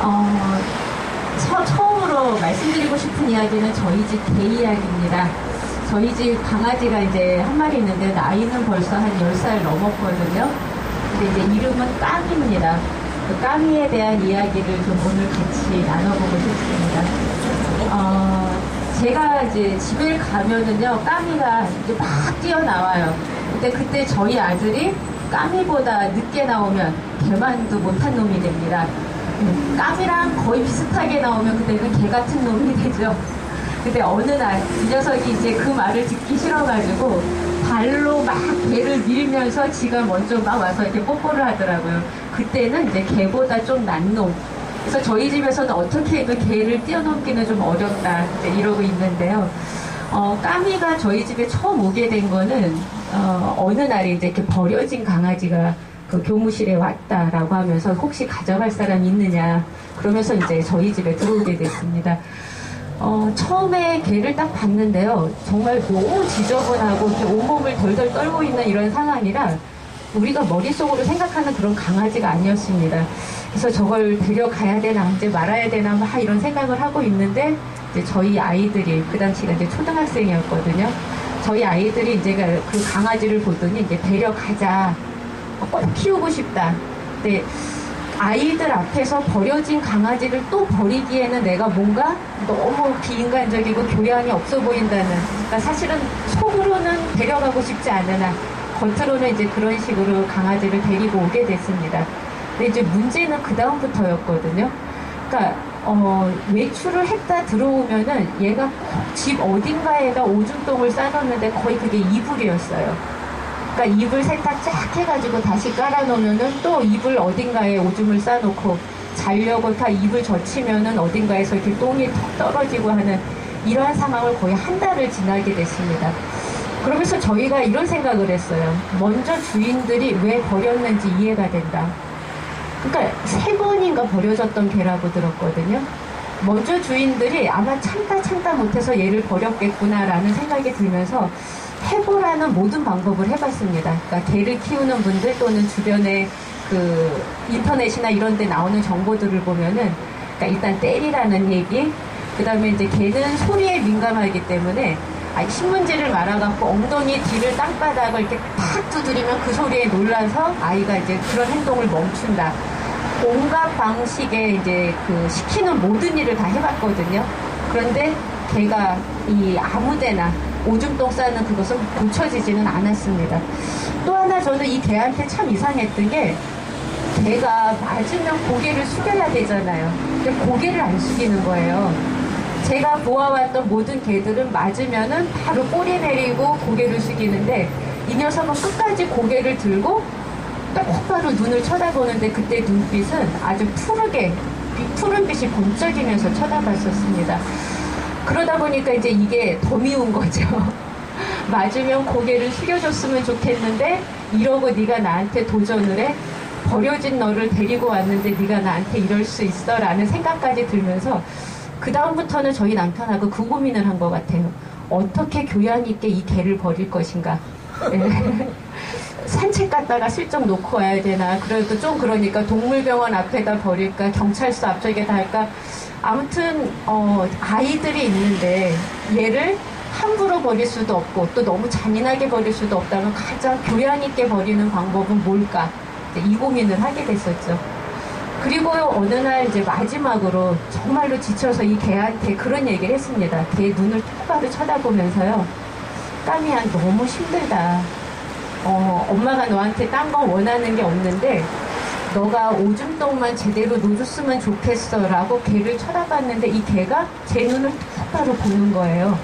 어, 처음으로 말씀드리고 싶은 이야기는 저희 집 개 이야기입니다. 저희 집 강아지가 이제 한 마리 있는데 나이는 벌써 한 10살 넘었거든요. 근데 이제 이름은 까미입니다. 그 까미에 대한 이야기를 좀 오늘 같이 나눠보고 싶습니다. 제가 이제 집에 가면은요, 까미가 이제 막 뛰어나와요. 근데 그때 저희 아들이 까미보다 늦게 나오면 개만도 못한 놈이 됩니다. 까미랑 거의 비슷하게 나오면 그때는 개 같은 놈이 되죠. 근데 어느 날 이 녀석이 이제 그 말을 듣기 싫어가지고 발로 막 개를 밀면서 지가 먼저 막 와서 이렇게 뽀뽀를 하더라고요. 그때는 이제 개보다 좀 난 놈. 그래서 저희 집에서는 어떻게 해도 개를 뛰어넘기는 좀 어렵다 이제 이러고 있는데요. 까미가 저희 집에 처음 오게 된 거는 어느 날에 이제 이렇게 버려진 강아지가 그 교무실에 왔다라고 하면서 혹시 가져갈 사람 있느냐 그러면서 이제 저희 집에 들어오게 됐습니다. 처음에 개를 딱 봤는데요. 정말 너무 지저분하고 이렇게 온몸을 덜덜 떨고 있는 이런 상황이라 우리가 머릿속으로 생각하는 그런 강아지가 아니었습니다. 그래서 저걸 데려가야 되나 이제 말아야 되나 막 이런 생각을 하고 있는데 이제 저희 아이들이 그 당시가 이제 초등학생이었거든요. 저희 아이들이 이제 그 강아지를 보더니 이제 데려가자. 꼭 키우고 싶다. 근데 아이들 앞에서 버려진 강아지를 또 버리기에는 내가 뭔가 너무 비인간적이고 교양이 없어 보인다는. 그러니까 사실은 속으로는 데려가고 싶지 않으나 겉으로는 이제 그런 식으로 강아지를 데리고 오게 됐습니다. 근데 이제 문제는 그 다음부터였거든요. 그러니까 외출을 했다 들어오면은 얘가 집 어딘가에다 오줌똥을 싸놨는데 거의 그게 이불이었어요. 그러니까 이불 세탁 쫙 해가지고 다시 깔아놓으면은 또 이불 어딘가에 오줌을 싸놓고 자려고 다 이불 젖히면은 어딘가에서 이렇게 똥이 턱 떨어지고 하는 이러한 상황을 거의 한 달을 지나게 됐습니다. 그러면서 저희가 이런 생각을 했어요. 먼저 주인들이 왜 버렸는지 이해가 된다. 그러니까 3번인가 버려졌던 개라고 들었거든요. 먼저 주인들이 아마 참다 못해서 얘를 버렸겠구나라는 생각이 들면서 해보라는 모든 방법을 해봤습니다. 그러니까 개를 키우는 분들 또는 주변에 그 인터넷이나 이런 데 나오는 정보들을 보면은 그러니까 일단 때리라는 얘기, 그 다음에 이제 개는 소리에 민감하기 때문에 신문지를 말아갖고 엉덩이 뒤를 땅바닥을 이렇게 팍 두드리면 그 소리에 놀라서 아이가 이제 그런 행동을 멈춘다. 온갖 방식의 이제 그 시키는 모든 일을 다 해봤거든요. 그런데 걔가 이 아무데나 오줌똥 싸는 그것은 고쳐지지는 않았습니다. 또 하나 저는 이 개한테 참 이상했던 게 개가 맞으면 고개를 숙여야 되잖아요. 근데 고개를 안 숙이는 거예요. 제가 보아왔던 모든 개들은 맞으면은 바로 꼬리 내리고 고개를 숙이는데 이 녀석은 끝까지 고개를 들고 똑바로 눈을 쳐다보는데 그때 눈빛은 아주 푸른빛이 번쩍이면서 쳐다봤었습니다. 그러다 보니까 이제 이게 더 미운 거죠. 맞으면 고개를 숙여줬으면 좋겠는데 이러고 네가 나한테 도전을 해? 버려진 너를 데리고 왔는데 네가 나한테 이럴 수 있어? 라는 생각까지 들면서 그 다음부터는 저희 남편하고 그 고민을 한 것 같아요. 어떻게 교양 있게 이 개를 버릴 것인가. 산책 갔다가 슬쩍 놓고 와야 되나. 그래도 좀 그러니까 동물병원 앞에다 버릴까, 경찰서 앞쪽에다 할까. 아무튼 아이들이 있는데 얘를 함부로 버릴 수도 없고 또 너무 잔인하게 버릴 수도 없다면 가장 교양 있게 버리는 방법은 뭘까? 이 고민을 하게 됐었죠. 그리고 어느 날 이제 마지막으로 정말로 지쳐서 이 개한테 그런 얘기를 했습니다. 개 눈을 똑바로 쳐다보면서요. 까미야, 너무 힘들다. 엄마가 너한테 딴 거 원하는 게 없는데 너가 오줌똥만 제대로 놓줬으면 좋겠어 라고 개를 쳐다봤는데 이 개가 제 눈을 똑바로 보는 거예요.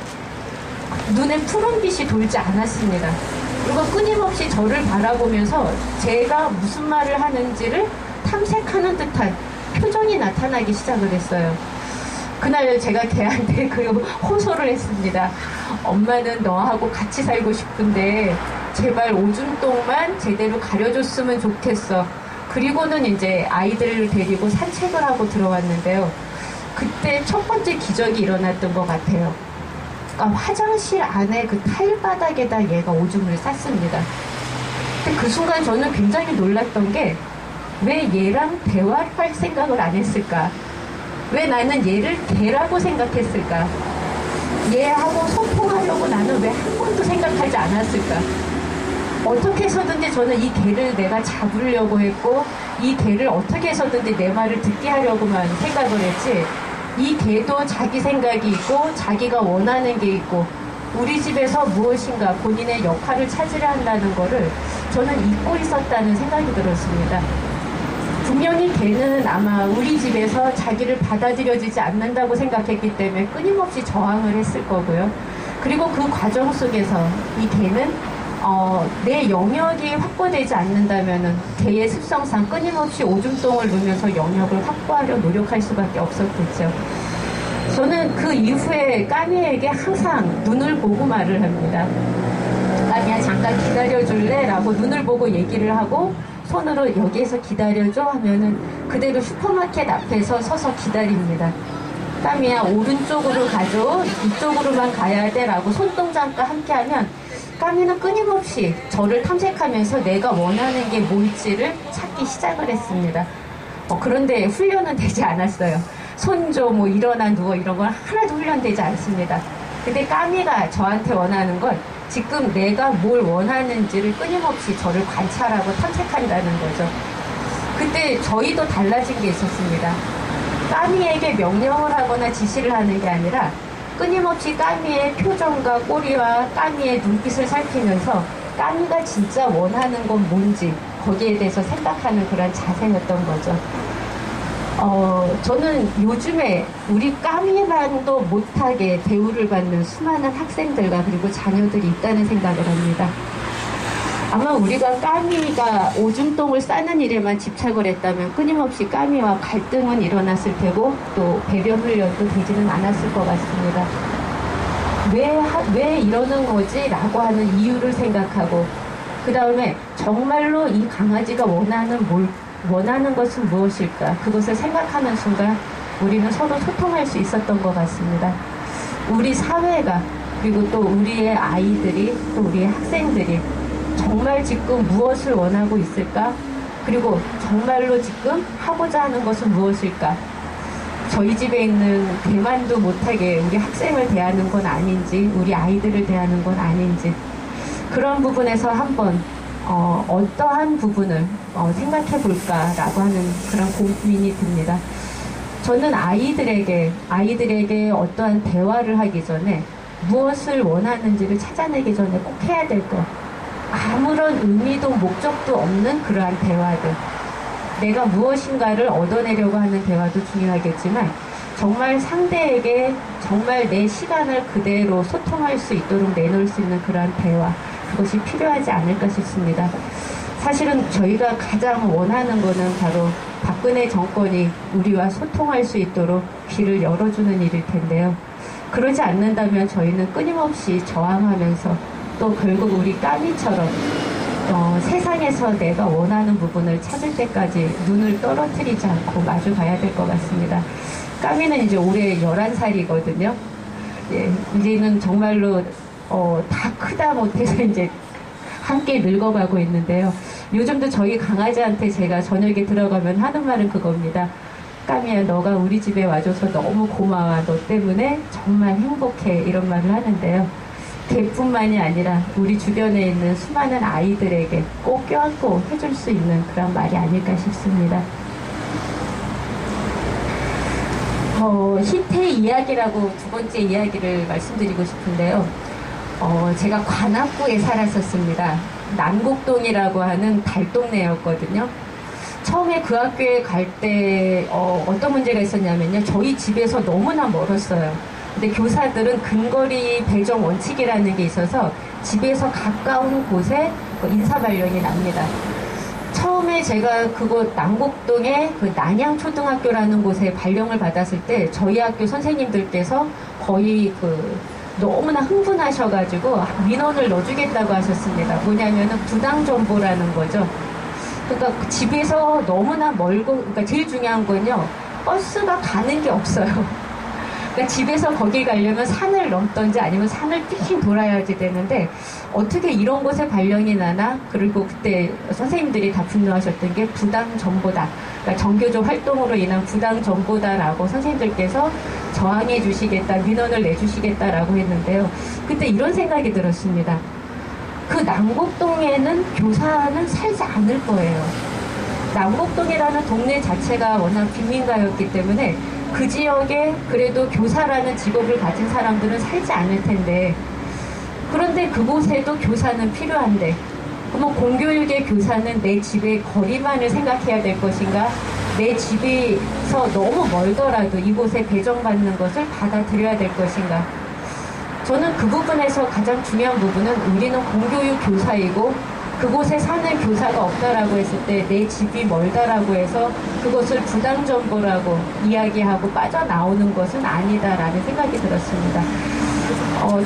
눈에 푸른빛이 돌지 않았습니다. 그리고 끊임없이 저를 바라보면서 제가 무슨 말을 하는지를 탐색하는 듯한 표정이 나타나기 시작을 했어요. 그날 제가 걔한테 그 호소를 했습니다. 엄마는 너하고 같이 살고 싶은데 제발 오줌똥만 제대로 가려줬으면 좋겠어. 그리고는 이제 아이들을 데리고 산책을 하고 들어왔는데요. 그때 첫 번째 기적이 일어났던 것 같아요. 그러니까 화장실 안에 그 타일바닥에다 얘가 오줌을 쌌습니다. 근데 그 순간 저는 굉장히 놀랐던 게 왜 얘랑 대화를 할 생각을 안 했을까? 왜 나는 얘를 개라고 생각했을까? 얘하고 소통하려고 나는 왜 한 번도 생각하지 않았을까? 어떻게 해서든지 저는 이 개를 내가 잡으려고 했고, 이 개를 어떻게 해서든지 내 말을 듣게 하려고만 생각을 했지, 이 개도 자기 생각이 있고 자기가 원하는 게 있고 우리 집에서 무엇인가 본인의 역할을 찾으려 한다는 거를 저는 잊고 있었다는 생각이 들었습니다. 분명히 개는 아마 우리 집에서 자기를 받아들여지지 않는다고 생각했기 때문에 끊임없이 저항을 했을 거고요. 그리고 그 과정 속에서 이 개는 내 영역이 확보되지 않는다면은 개의 습성상 끊임없이 오줌똥을 누면서 영역을 확보하려 노력할 수밖에 없었겠죠. 저는 그 이후에 까미에게 항상 눈을 보고 말을 합니다. 까미야 잠깐 기다려줄래? 라고 눈을 보고 얘기를 하고 손으로 여기에서 기다려줘 하면은 그대로 슈퍼마켓 앞에서 서서 기다립니다. 까미야 오른쪽으로 가줘, 이쪽으로만 가야 돼 라고 손동작과 함께하면 까미는 끊임없이 저를 탐색하면서 내가 원하는 게 뭘지를 찾기 시작을 했습니다. 그런데 훈련은 되지 않았어요. 손줘, 뭐 일어나 누워 이런 건 하나도 훈련되지 않습니다. 근데 까미가 저한테 원하는 건 지금 내가 뭘 원하는지를 끊임없이 저를 관찰하고 탐색한다는 거죠. 그때 저희도 달라진 게 있었습니다. 까미에게 명령을 하거나 지시를 하는 게 아니라 끊임없이 까미의 표정과 꼬리와 까미의 눈빛을 살피면서 까미가 진짜 원하는 건 뭔지 거기에 대해서 생각하는 그런 자세였던 거죠. 저는 요즘에 우리 까미만도 못하게 대우를 받는 수많은 학생들과 그리고 자녀들이 있다는 생각을 합니다. 아마 우리가 까미가 오줌똥을 싸는 일에만 집착을 했다면 끊임없이 까미와 갈등은 일어났을 테고 또 배변 훈련도 되지는 않았을 것 같습니다. 왜 이러는 거지? 라고 하는 이유를 생각하고 그 다음에 정말로 이 강아지가 원하는 것은 무엇일까? 그것을 생각하는 순간 우리는 서로 소통할 수 있었던 것 같습니다. 우리 사회가 그리고 또 우리의 아이들이 또 우리의 학생들이 정말 지금 무엇을 원하고 있을까? 그리고 정말로 지금 하고자 하는 것은 무엇일까? 저희 집에 있는 개만도 못하게 우리 학생을 대하는 건 아닌지 우리 아이들을 대하는 건 아닌지 그런 부분에서 한번 어떠한 부분을 생각해 볼까라고 하는 그런 고민이 듭니다. 저는 아이들에게 어떠한 대화를 하기 전에 무엇을 원하는지를 찾아내기 전에 꼭 해야 될 것, 아무런 의미도 목적도 없는 그러한 대화들, 내가 무엇인가를 얻어내려고 하는 대화도 중요하겠지만 정말 상대에게 정말 내 시간을 그대로 소통할 수 있도록 내놓을 수 있는 그러한 대화, 그것이 필요하지 않을까 싶습니다. 사실은 저희가 가장 원하는 것은 바로 박근혜 정권이 우리와 소통할 수 있도록 귀를 열어주는 일일 텐데요. 그러지 않는다면 저희는 끊임없이 저항하면서 또 결국 우리 까미처럼 세상에서 내가 원하는 부분을 찾을 때까지 눈을 떨어뜨리지 않고 마주 가야 될 것 같습니다. 까미는 이제 올해 11살이거든요. 예, 이제는 정말로 다 크다 못해서 이제 함께 늙어가고 있는데요. 요즘도 저희 강아지한테 제가 저녁에 들어가면 하는 말은 그겁니다. 까미야, 너가 우리 집에 와줘서 너무 고마워. 너 때문에 정말 행복해. 이런 말을 하는데요. 걔뿐만이 아니라 우리 주변에 있는 수많은 아이들에게 꼭 껴안고 해줄 수 있는 그런 말이 아닐까 싶습니다. 희태 이야기라고 두 번째 이야기를 말씀드리고 싶은데요. 제가 관악구에 살았었습니다. 남곡동이라고 하는 달동네였거든요. 처음에 그 학교에 갈 때 어떤 문제가 있었냐면요. 저희 집에서 너무나 멀었어요. 근데 교사들은 근거리 배정 원칙이라는 게 있어서 집에서 가까운 곳에 인사발령이 납니다. 처음에 제가 그곳 남곡동의 그 난양초등학교라는 곳에 발령을 받았을 때 저희 학교 선생님들께서 거의 너무나 흥분하셔가지고 민원을 넣어주겠다고 하셨습니다. 뭐냐면은 부당정보라는 거죠. 그러니까 집에서 너무나 멀고, 그러니까 제일 중요한 건요, 버스가 가는 게 없어요. 그러니까 집에서 거기 가려면 산을 넘던지 아니면 산을 띵 돌아야지 되는데 어떻게 이런 곳에 발령이 나나? 그리고 그때 선생님들이 다 분노하셨던 게 부당정보다. 그러니까 정교조 활동으로 인한 부당 정보다라고 선생님들께서 저항해 주시겠다, 민원을 내주시겠다라고 했는데요. 그때 이런 생각이 들었습니다. 그 남곡동에는 교사는 살지 않을 거예요. 남곡동이라는 동네 자체가 워낙 빈민가였기 때문에 그 지역에 그래도 교사라는 직업을 가진 사람들은 살지 않을 텐데, 그런데 그곳에도 교사는 필요한데, 그러면 공교육의 교사는 내 집의 거리만을 생각해야 될 것인가, 내 집에서 너무 멀더라도 이곳에 배정받는 것을 받아들여야 될 것인가. 저는 그 부분에서 가장 중요한 부분은 우리는 공교육 교사이고 그곳에 사는 교사가 없다라고 했을 때 내 집이 멀다라고 해서 그것을 부당정보라고 이야기하고 빠져나오는 것은 아니다라는 생각이 들었습니다.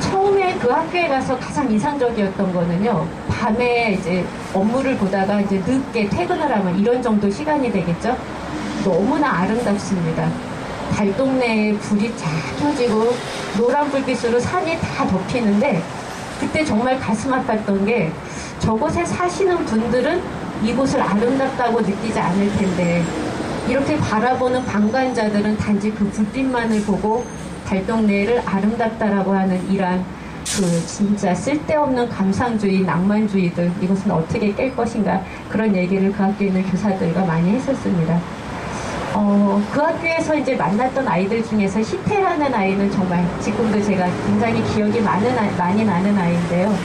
처음에 그 학교에 가서 가장 인상적이었던 거는요, 밤에 이제 업무를 보다가 이제 늦게 퇴근을 하면 이런 정도 시간이 되겠죠? 너무나 아름답습니다. 달동네에 불이 쫙 켜지고 노란 불빛으로 산이 다 덮이는데, 그때 정말 가슴 아팠던 게 저곳에 사시는 분들은 이곳을 아름답다고 느끼지 않을 텐데 이렇게 바라보는 방관자들은 단지 그 불빛만을 보고 달동네를 아름답다라고 하는 이러한 그 진짜 쓸데없는 감상주의, 낭만주의들, 이것은 어떻게 깰 것인가, 그런 얘기를 그 학교에 있는 교사들과 많이 했었습니다. 그 학교에서 이제 만났던 아이들 중에서 희태라는 아이는 정말 지금도 제가 굉장히 기억이 많이 나는 아이인데요.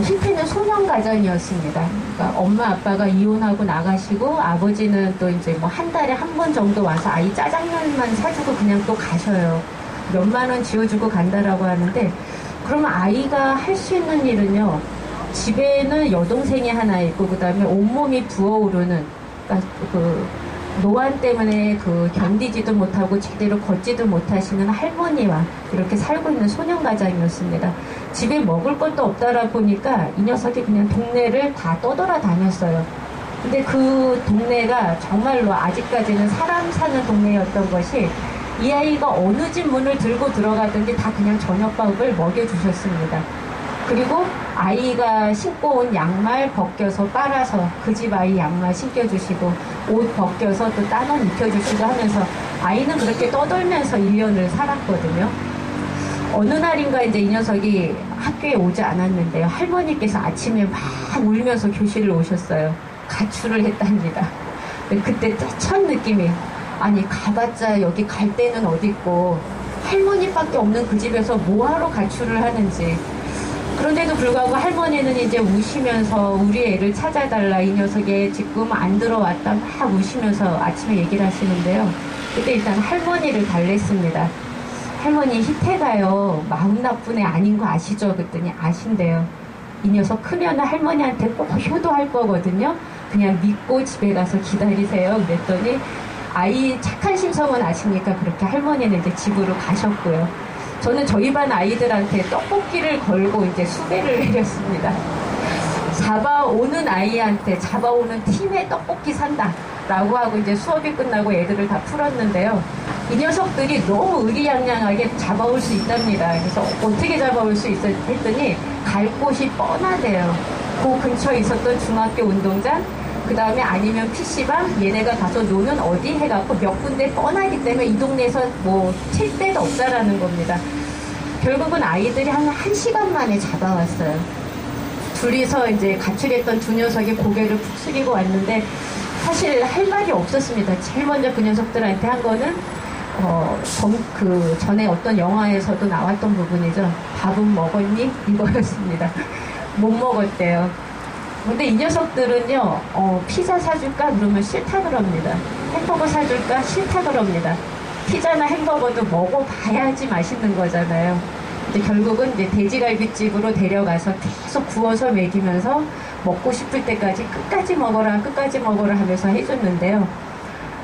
희태는 소년가정이었습니다. 그러니까 엄마 아빠가 이혼하고 나가시고 아버지는 또 이제 뭐 한 달에 한 번 정도 와서 아이 짜장면만 사주고 그냥 또 가셔요. 몇만 원 지어주고 간다라고 하는데, 그러면 아이가 할 수 있는 일은요, 집에는 여동생이 하나 있고 그 다음에 온몸이 부어오르는, 그러니까 그 노안 때문에 그 견디지도 못하고 제대로 걷지도 못하시는 할머니와 이렇게 살고 있는 소년가장이었습니다. 집에 먹을 것도 없다라 보니까 이 녀석이 그냥 동네를 다 떠돌아다녔어요. 근데 그 동네가 정말로 아직까지는 사람 사는 동네였던 것이, 이 아이가 어느 집 문을 들고 들어가든지 다 그냥 저녁밥을 먹여주셨습니다. 그리고 아이가 신고 온 양말 벗겨서 빨아서 그 집 아이 양말 신겨주시고 옷 벗겨서 또 따눠 입혀주시고 하면서 아이는 그렇게 떠돌면서 1년을 살았거든요. 어느 날인가 이제 이 녀석이 학교에 오지 않았는데요, 할머니께서 아침에 막 울면서 교실을 오셨어요. 가출을 했답니다. 그때 첫 느낌이, 아니 가봤자 여기 갈 데는 어딨고 할머니밖에 없는 그 집에서 뭐하러 가출을 하는지. 그런데도 불구하고 할머니는 이제 우시면서 우리 애를 찾아달라, 이 녀석이 지금 안 들어왔다 막 우시면서 아침에 얘기를 하시는데요. 그때 일단 할머니를 달랬습니다. 할머니, 희태가요 마음 나쁜 애 아닌 거 아시죠? 그랬더니 아신대요. 이 녀석 크면 할머니한테 꼭 효도할 거거든요. 그냥 믿고 집에 가서 기다리세요. 그랬더니 아이 착한 심성은 아시니까 그렇게 할머니는 이제 집으로 가셨고요. 저는 저희 반 아이들한테 떡볶이를 걸고 이제 수배를 내렸습니다. 잡아오는 아이한테 잡아오는 팀에 떡볶이 산다 라고 하고 이제 수업이 끝나고 애들을 다 풀었는데요. 이 녀석들이 너무 의리양양하게 잡아올 수 있답니다. 그래서 어떻게 잡아올 수 있어 했더니 갈 곳이 뻔하대요. 그 근처에 있었던 중학교 운동장, 그 다음에 아니면 PC방, 얘네가 가서 노는 어디 해갖고 몇 군데 뻔하기 때문에 이 동네에서 뭐 칠 데가 없다라는 겁니다. 결국은 아이들이 한 1시간 만에 잡아왔어요. 둘이서 이제 가출했던 두 녀석이 고개를 푹 숙이고 왔는데 사실 할 말이 없었습니다. 제일 먼저 그 녀석들한테 한 거는 그 전에 어떤 영화에서도 나왔던 부분이죠. 밥은 먹었니? 이거였습니다. 못 먹었대요. 근데 이 녀석들은요, 피자 사줄까? 그러면 싫다 그럽니다. 햄버거 사줄까? 싫다 그럽니다. 피자나 햄버거도 먹어봐야지 맛있는 거잖아요. 근데 결국은 이제 돼지갈비집으로 데려가서 계속 구워서 먹이면서 먹고 싶을 때까지 끝까지 먹어라, 끝까지 먹어라 하면서 해줬는데요.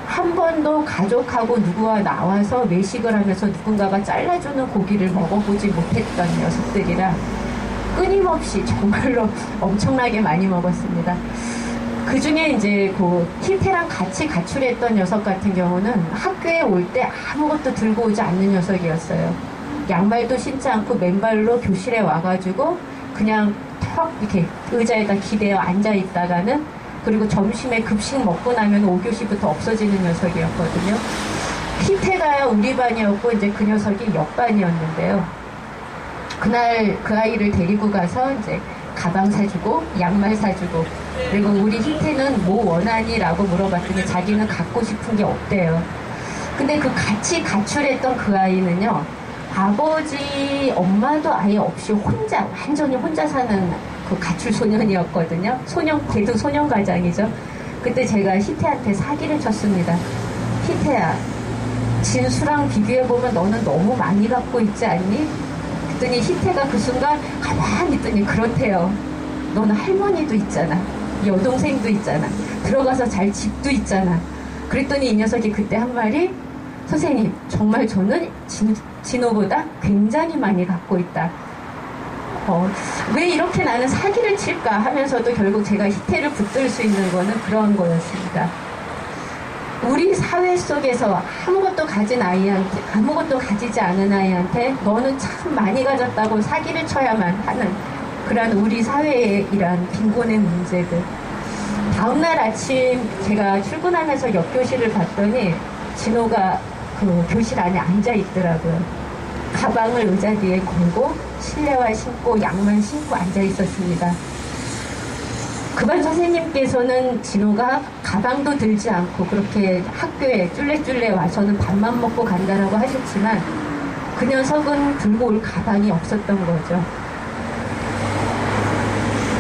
한 번도 가족하고 누구와 나와서 외식을 하면서 누군가가 잘라주는 고기를 먹어보지 못했던 녀석들이라 끊임없이 정말로 엄청나게 많이 먹었습니다. 그 중에 이제 그 희태랑 같이 가출했던 녀석 같은 경우는 학교에 올 때 아무것도 들고 오지 않는 녀석이었어요. 양말도 신지 않고 맨발로 교실에 와가지고 그냥 턱 이렇게 의자에다 기대어 앉아 있다가는 그리고 점심에 급식 먹고 나면 5교시부터 없어지는 녀석이었거든요. 희태가 우리 반이었고 이제 그 녀석이 옆 반이었는데요. 그날 그 아이를 데리고 가서 이제 가방 사주고 양말 사주고, 그리고 우리 희태는 뭐 원하니? 라고 물어봤더니 자기는 갖고 싶은 게 없대요. 근데 그 같이 가출했던 그 아이는요, 아버지 엄마도 아예 없이 혼자, 완전히 혼자 사는 그 가출 소년이었거든요. 걔도 소년 가장이죠. 그때 제가 희태한테 사기를 쳤습니다. 희태야, 진수랑 비교해보면 너는 너무 많이 갖고 있지 않니? 그랬더니 희태가 그 순간 가만히 있더니 그렇대요. 너는 할머니도 있잖아, 여동생도 있잖아, 들어가서 잘 집도 있잖아. 그랬더니 이 녀석이 그때 한 말이, 선생님 정말 저는 진호보다 굉장히 많이 갖고 있다. 왜 이렇게 나는 사기를 칠까 하면서도 결국 제가 희태를 붙들 수 있는 거는 그런 거였습니다. 우리 사회 속에서 아무것도 가진 아이한테, 아무것도 가지지 않은 아이한테 너는 참 많이 가졌다고 사기를 쳐야만 하는 그런 우리 사회의 이러한 빈곤의 문제들. 다음날 아침 제가 출근하면서 옆교실을 봤더니 진호가 그 교실 안에 앉아 있더라고요. 가방을 의자 뒤에 걸고 실내화 신고 양말 신고 앉아 있었습니다. 그 반 선생님께서는 진호가 가방도 들지 않고 그렇게 학교에 쫄래쫄래 와서는 밥만 먹고 간다라고 하셨지만 그 녀석은 들고 올 가방이 없었던 거죠.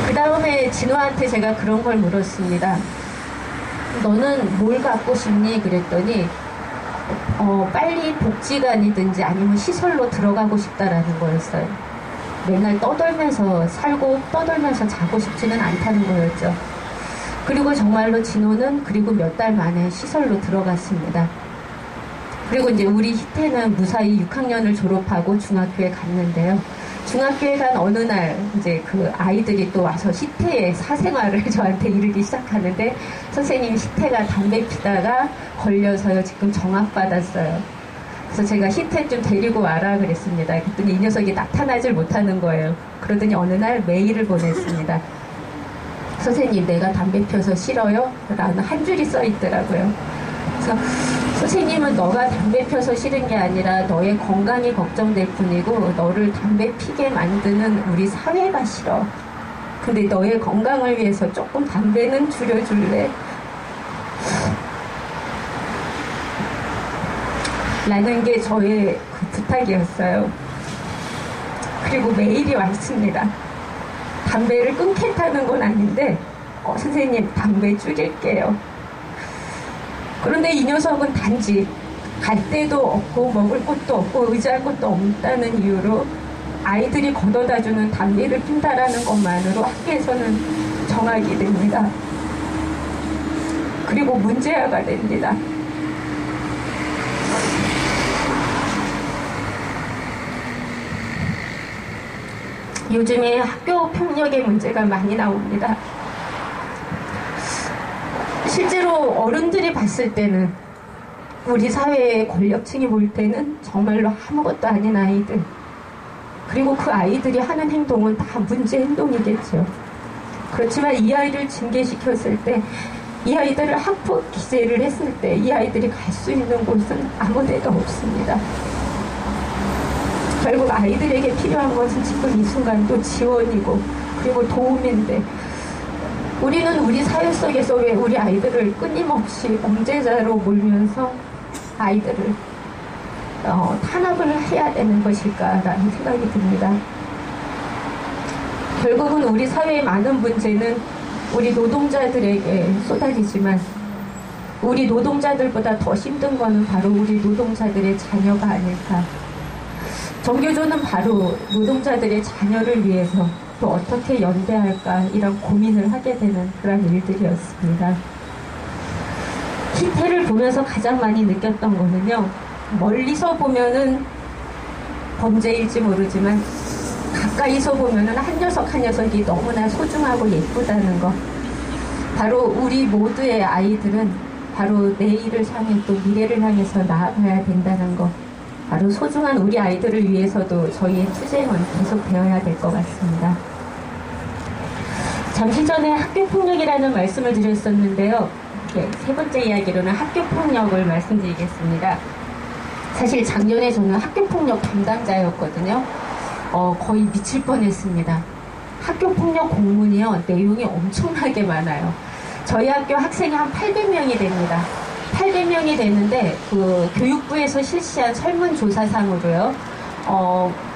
그 다음에 진호한테 제가 그런 걸 물었습니다. 너는 뭘 갖고 싶니? 그랬더니 빨리 복지관이든지 아니면 시설로 들어가고 싶다라는 거였어요. 맨날 떠돌면서 살고 떠돌면서 자고 싶지는 않다는 거였죠. 그리고 정말로 진호는 그리고 몇 달 만에 시설로 들어갔습니다. 그리고 이제 우리 희태는 무사히 6학년을 졸업하고 중학교에 갔는데요. 중학교에 간 어느 날 이제 그 아이들이 또 와서 희태의 사생활을 저한테 이르기 시작하는데, 선생님 희태가 담배 피다가 걸려서요 지금 정학받았어요. 그래서 제가 희태 좀 데리고 와라 그랬습니다. 그랬더니 이 녀석이 나타나질 못하는 거예요. 그러더니 어느 날 메일을 보냈습니다. 선생님 내가 담배 펴서 싫어요? 라는 한 줄이 써 있더라고요. 그래서 선생님은 너가 담배 펴서 싫은 게 아니라 너의 건강이 걱정될 뿐이고 너를 담배 피게 만드는 우리 사회가 싫어. 근데 너의 건강을 위해서 조금 담배는 줄여줄래? 라는 게 저의 그 부탁이었어요. 그리고 메일이 왔습니다. 담배를 끊겠다는 건 아닌데 선생님 담배 줄일게요. 그런데 이 녀석은 단지 갈 데도 없고 먹을 곳도 없고 의지할 곳도 없다는 이유로 아이들이 걷어다주는 담배를 핀다라는 것만으로 학교에서는 정학이 됩니다. 그리고 문제아가 됩니다. 요즘에 학교 폭력의 문제가 많이 나옵니다. 실제로 어른들이 봤을 때는, 우리 사회의 권력층이 볼 때는 정말로 아무것도 아닌 아이들, 그리고 그 아이들이 하는 행동은 다 문제 행동이겠죠. 그렇지만 이 아이를 징계시켰을 때, 이 아이들을 학폭 기재를 했을 때 이 아이들이 갈 수 있는 곳은 아무 데가 없습니다. 결국 아이들에게 필요한 것은 지금 이 순간도 지원이고 그리고 도움인데, 우리는 우리 사회 속에서 왜 우리 아이들을 끊임없이 범죄자로 몰면서 아이들을 탄압을 해야 되는 것일까라는 생각이 듭니다. 결국은 우리 사회의 많은 문제는 우리 노동자들에게 쏟아지지만, 우리 노동자들보다 더 힘든 거는 바로 우리 노동자들의 자녀가 아닐까. 정교조는 바로 노동자들의 자녀를 위해서 또 어떻게 연대할까 이런 고민을 하게 되는 그런 일들이었습니다. 희태를 보면서 가장 많이 느꼈던 거는요, 멀리서 보면은 범죄일지 모르지만 가까이서 보면은 한 녀석 한 녀석이 너무나 소중하고 예쁘다는 거. 바로 우리 모두의 아이들은 바로 내일을 향해 또 미래를 향해서 나아가야 된다는 거. 바로 소중한 우리 아이들을 위해서도 저희의 투쟁은 계속 되어야 될 것 같습니다. 잠시 전에 학교폭력이라는 말씀을 드렸었는데요. 세 번째 이야기로는 학교폭력을 말씀드리겠습니다. 사실 작년에 저는 학교폭력 담당자였거든요. 거의 미칠 뻔했습니다. 학교폭력 공문이요, 내용이 엄청나게 많아요. 저희 학교 학생이 한 800명이 됩니다. 800명이 됐는데 그 교육부에서 실시한 설문조사상으로요,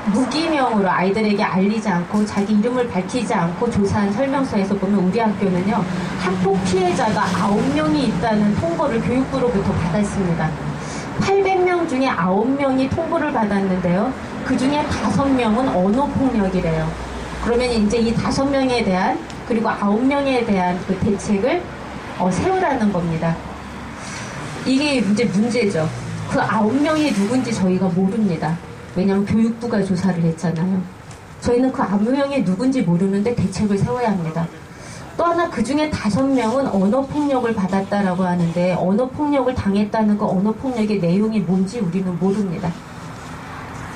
무기명으로 아이들에게 알리지 않고 자기 이름을 밝히지 않고 조사한 설명서에서 보면 우리 학교는요, 학폭 피해자가 9명이 있다는 통보를 교육부로부터 받았습니다. 800명 중에 9명이 통보를 받았는데요, 그 중에 5명은 언어폭력이래요. 그러면 이제 이 5명에 대한, 그리고 9명에 대한 그 대책을 세우라는 겁니다. 이게 이제 문제죠. 그 9명이 누군지 저희가 모릅니다. 왜냐하면 교육부가 조사를 했잖아요. 저희는 그 9명이 누군지 모르는데 대책을 세워야 합니다. 또 하나, 그 중에 5명은 언어폭력을 받았다라고 하는데, 언어폭력을 당했다는 그 언어폭력의 내용이 뭔지 우리는 모릅니다.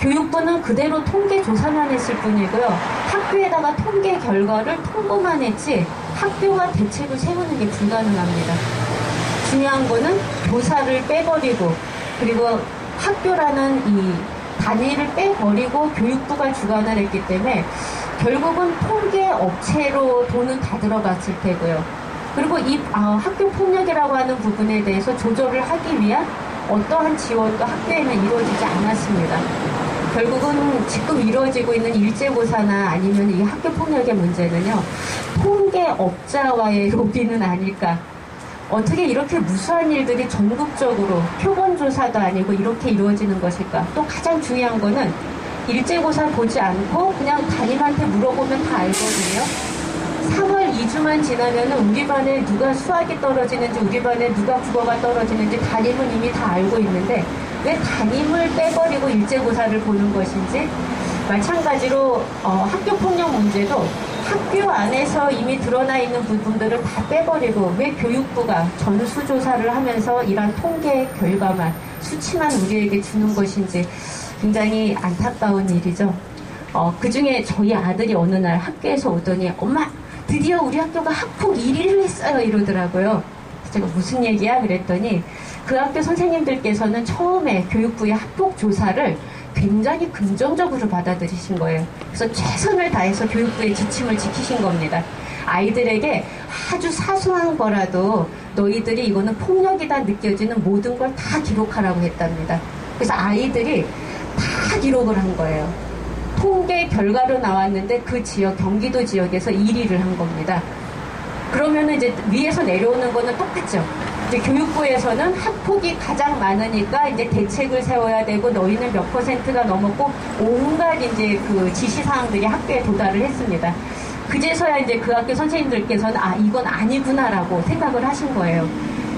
교육부는 그대로 통계 조사만 했을 뿐이고요, 학교에다가 통계 결과를 통보만 했지 학교가 대책을 세우는 게 불가능합니다. 중요한 거는 교사를 빼버리고, 그리고 학교라는 이 단위를 빼버리고 교육부가 주관을 했기 때문에 결국은 통계 업체로 돈은 다 들어갔을 테고요. 그리고 이 학교 폭력이라고 하는 부분에 대해서 조절을 하기 위한 어떠한 지원도 학교에는 이루어지지 않았습니다. 결국은 지금 이루어지고 있는 일제고사나 아니면 이 학교 폭력의 문제는요, 통계업자와의 로비는 아닐까. 어떻게 이렇게 무수한 일들이 전국적으로 표본조사도 아니고 이렇게 이루어지는 것일까. 또 가장 중요한 거는 일제고사 보지 않고 그냥 담임한테 물어보면 다 알거든요. 3월 2주만 지나면은 우리 반에 누가 수학이 떨어지는지, 우리 반에 누가 국어가 떨어지는지 담임은 이미 다 알고 있는데 왜 담임을 빼버리고 일제고사를 보는 것인지. 마찬가지로 학교폭력 문제도 학교 안에서 이미 드러나 있는 부분들을 다 빼버리고 왜 교육부가 전수조사를 하면서 이런 통계 결과만, 수치만 우리에게 주는 것인지 굉장히 안타까운 일이죠. 그 중에 저희 아들이 어느 날 학교에서 오더니 엄마, 드디어 우리 학교가 학폭 1위를 했어요 이러더라고요. 제가 무슨 얘기야? 그랬더니 그 학교 선생님들께서는 처음에 교육부의 학폭 조사를 굉장히 긍정적으로 받아들이신 거예요. 그래서 최선을 다해서 교육부의 지침을 지키신 겁니다. 아이들에게 아주 사소한 거라도 너희들이 이거는 폭력이다 느껴지는 모든 걸 다 기록하라고 했답니다. 그래서 아이들이 다 기록을 한 거예요. 통계 결과로 나왔는데 그 지역, 경기도 지역에서 1위를 한 겁니다. 그러면은 이제 위에서 내려오는 거는 똑같죠. 이제 교육부에서는 학폭이 가장 많으니까 이제 대책을 세워야 되고 너희는 몇 %가 넘었고 온갖 이제 그 지시사항들이 학교에 도달을 했습니다. 그제서야 이제 그 학교 선생님들께서는 이건 아니구나라고 생각을 하신 거예요.